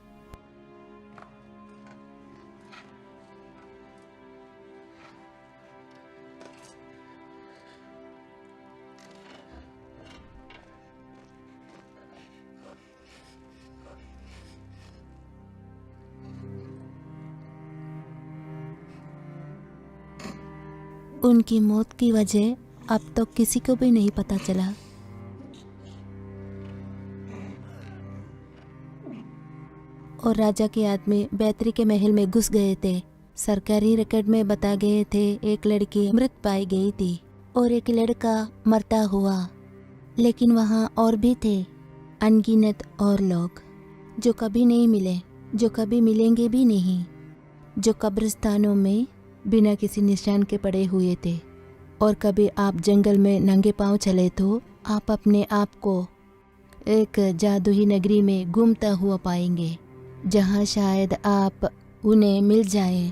[SPEAKER 1] उनकी मौत की वजह अब तक किसी को भी नहीं पता चला। और राजा के आदमी बैतरी के महल में घुस गए थे। सरकारी रिकॉर्ड में बता गए थे एक लड़की मृत पाई गई थी और एक लड़का मरता हुआ, लेकिन वहाँ और भी थे अनगिनत और लोग जो कभी नहीं मिले, जो कभी मिलेंगे भी नहीं, जो कब्रिस्तानों में बिना किसी निशान के पड़े हुए थे। और कभी आप जंगल में नंगे पांव चले तो आप अपने आप को एक जादुई नगरी में घूमता हुआ पाएंगे जहां शायद आप उन्हें मिल जाएं।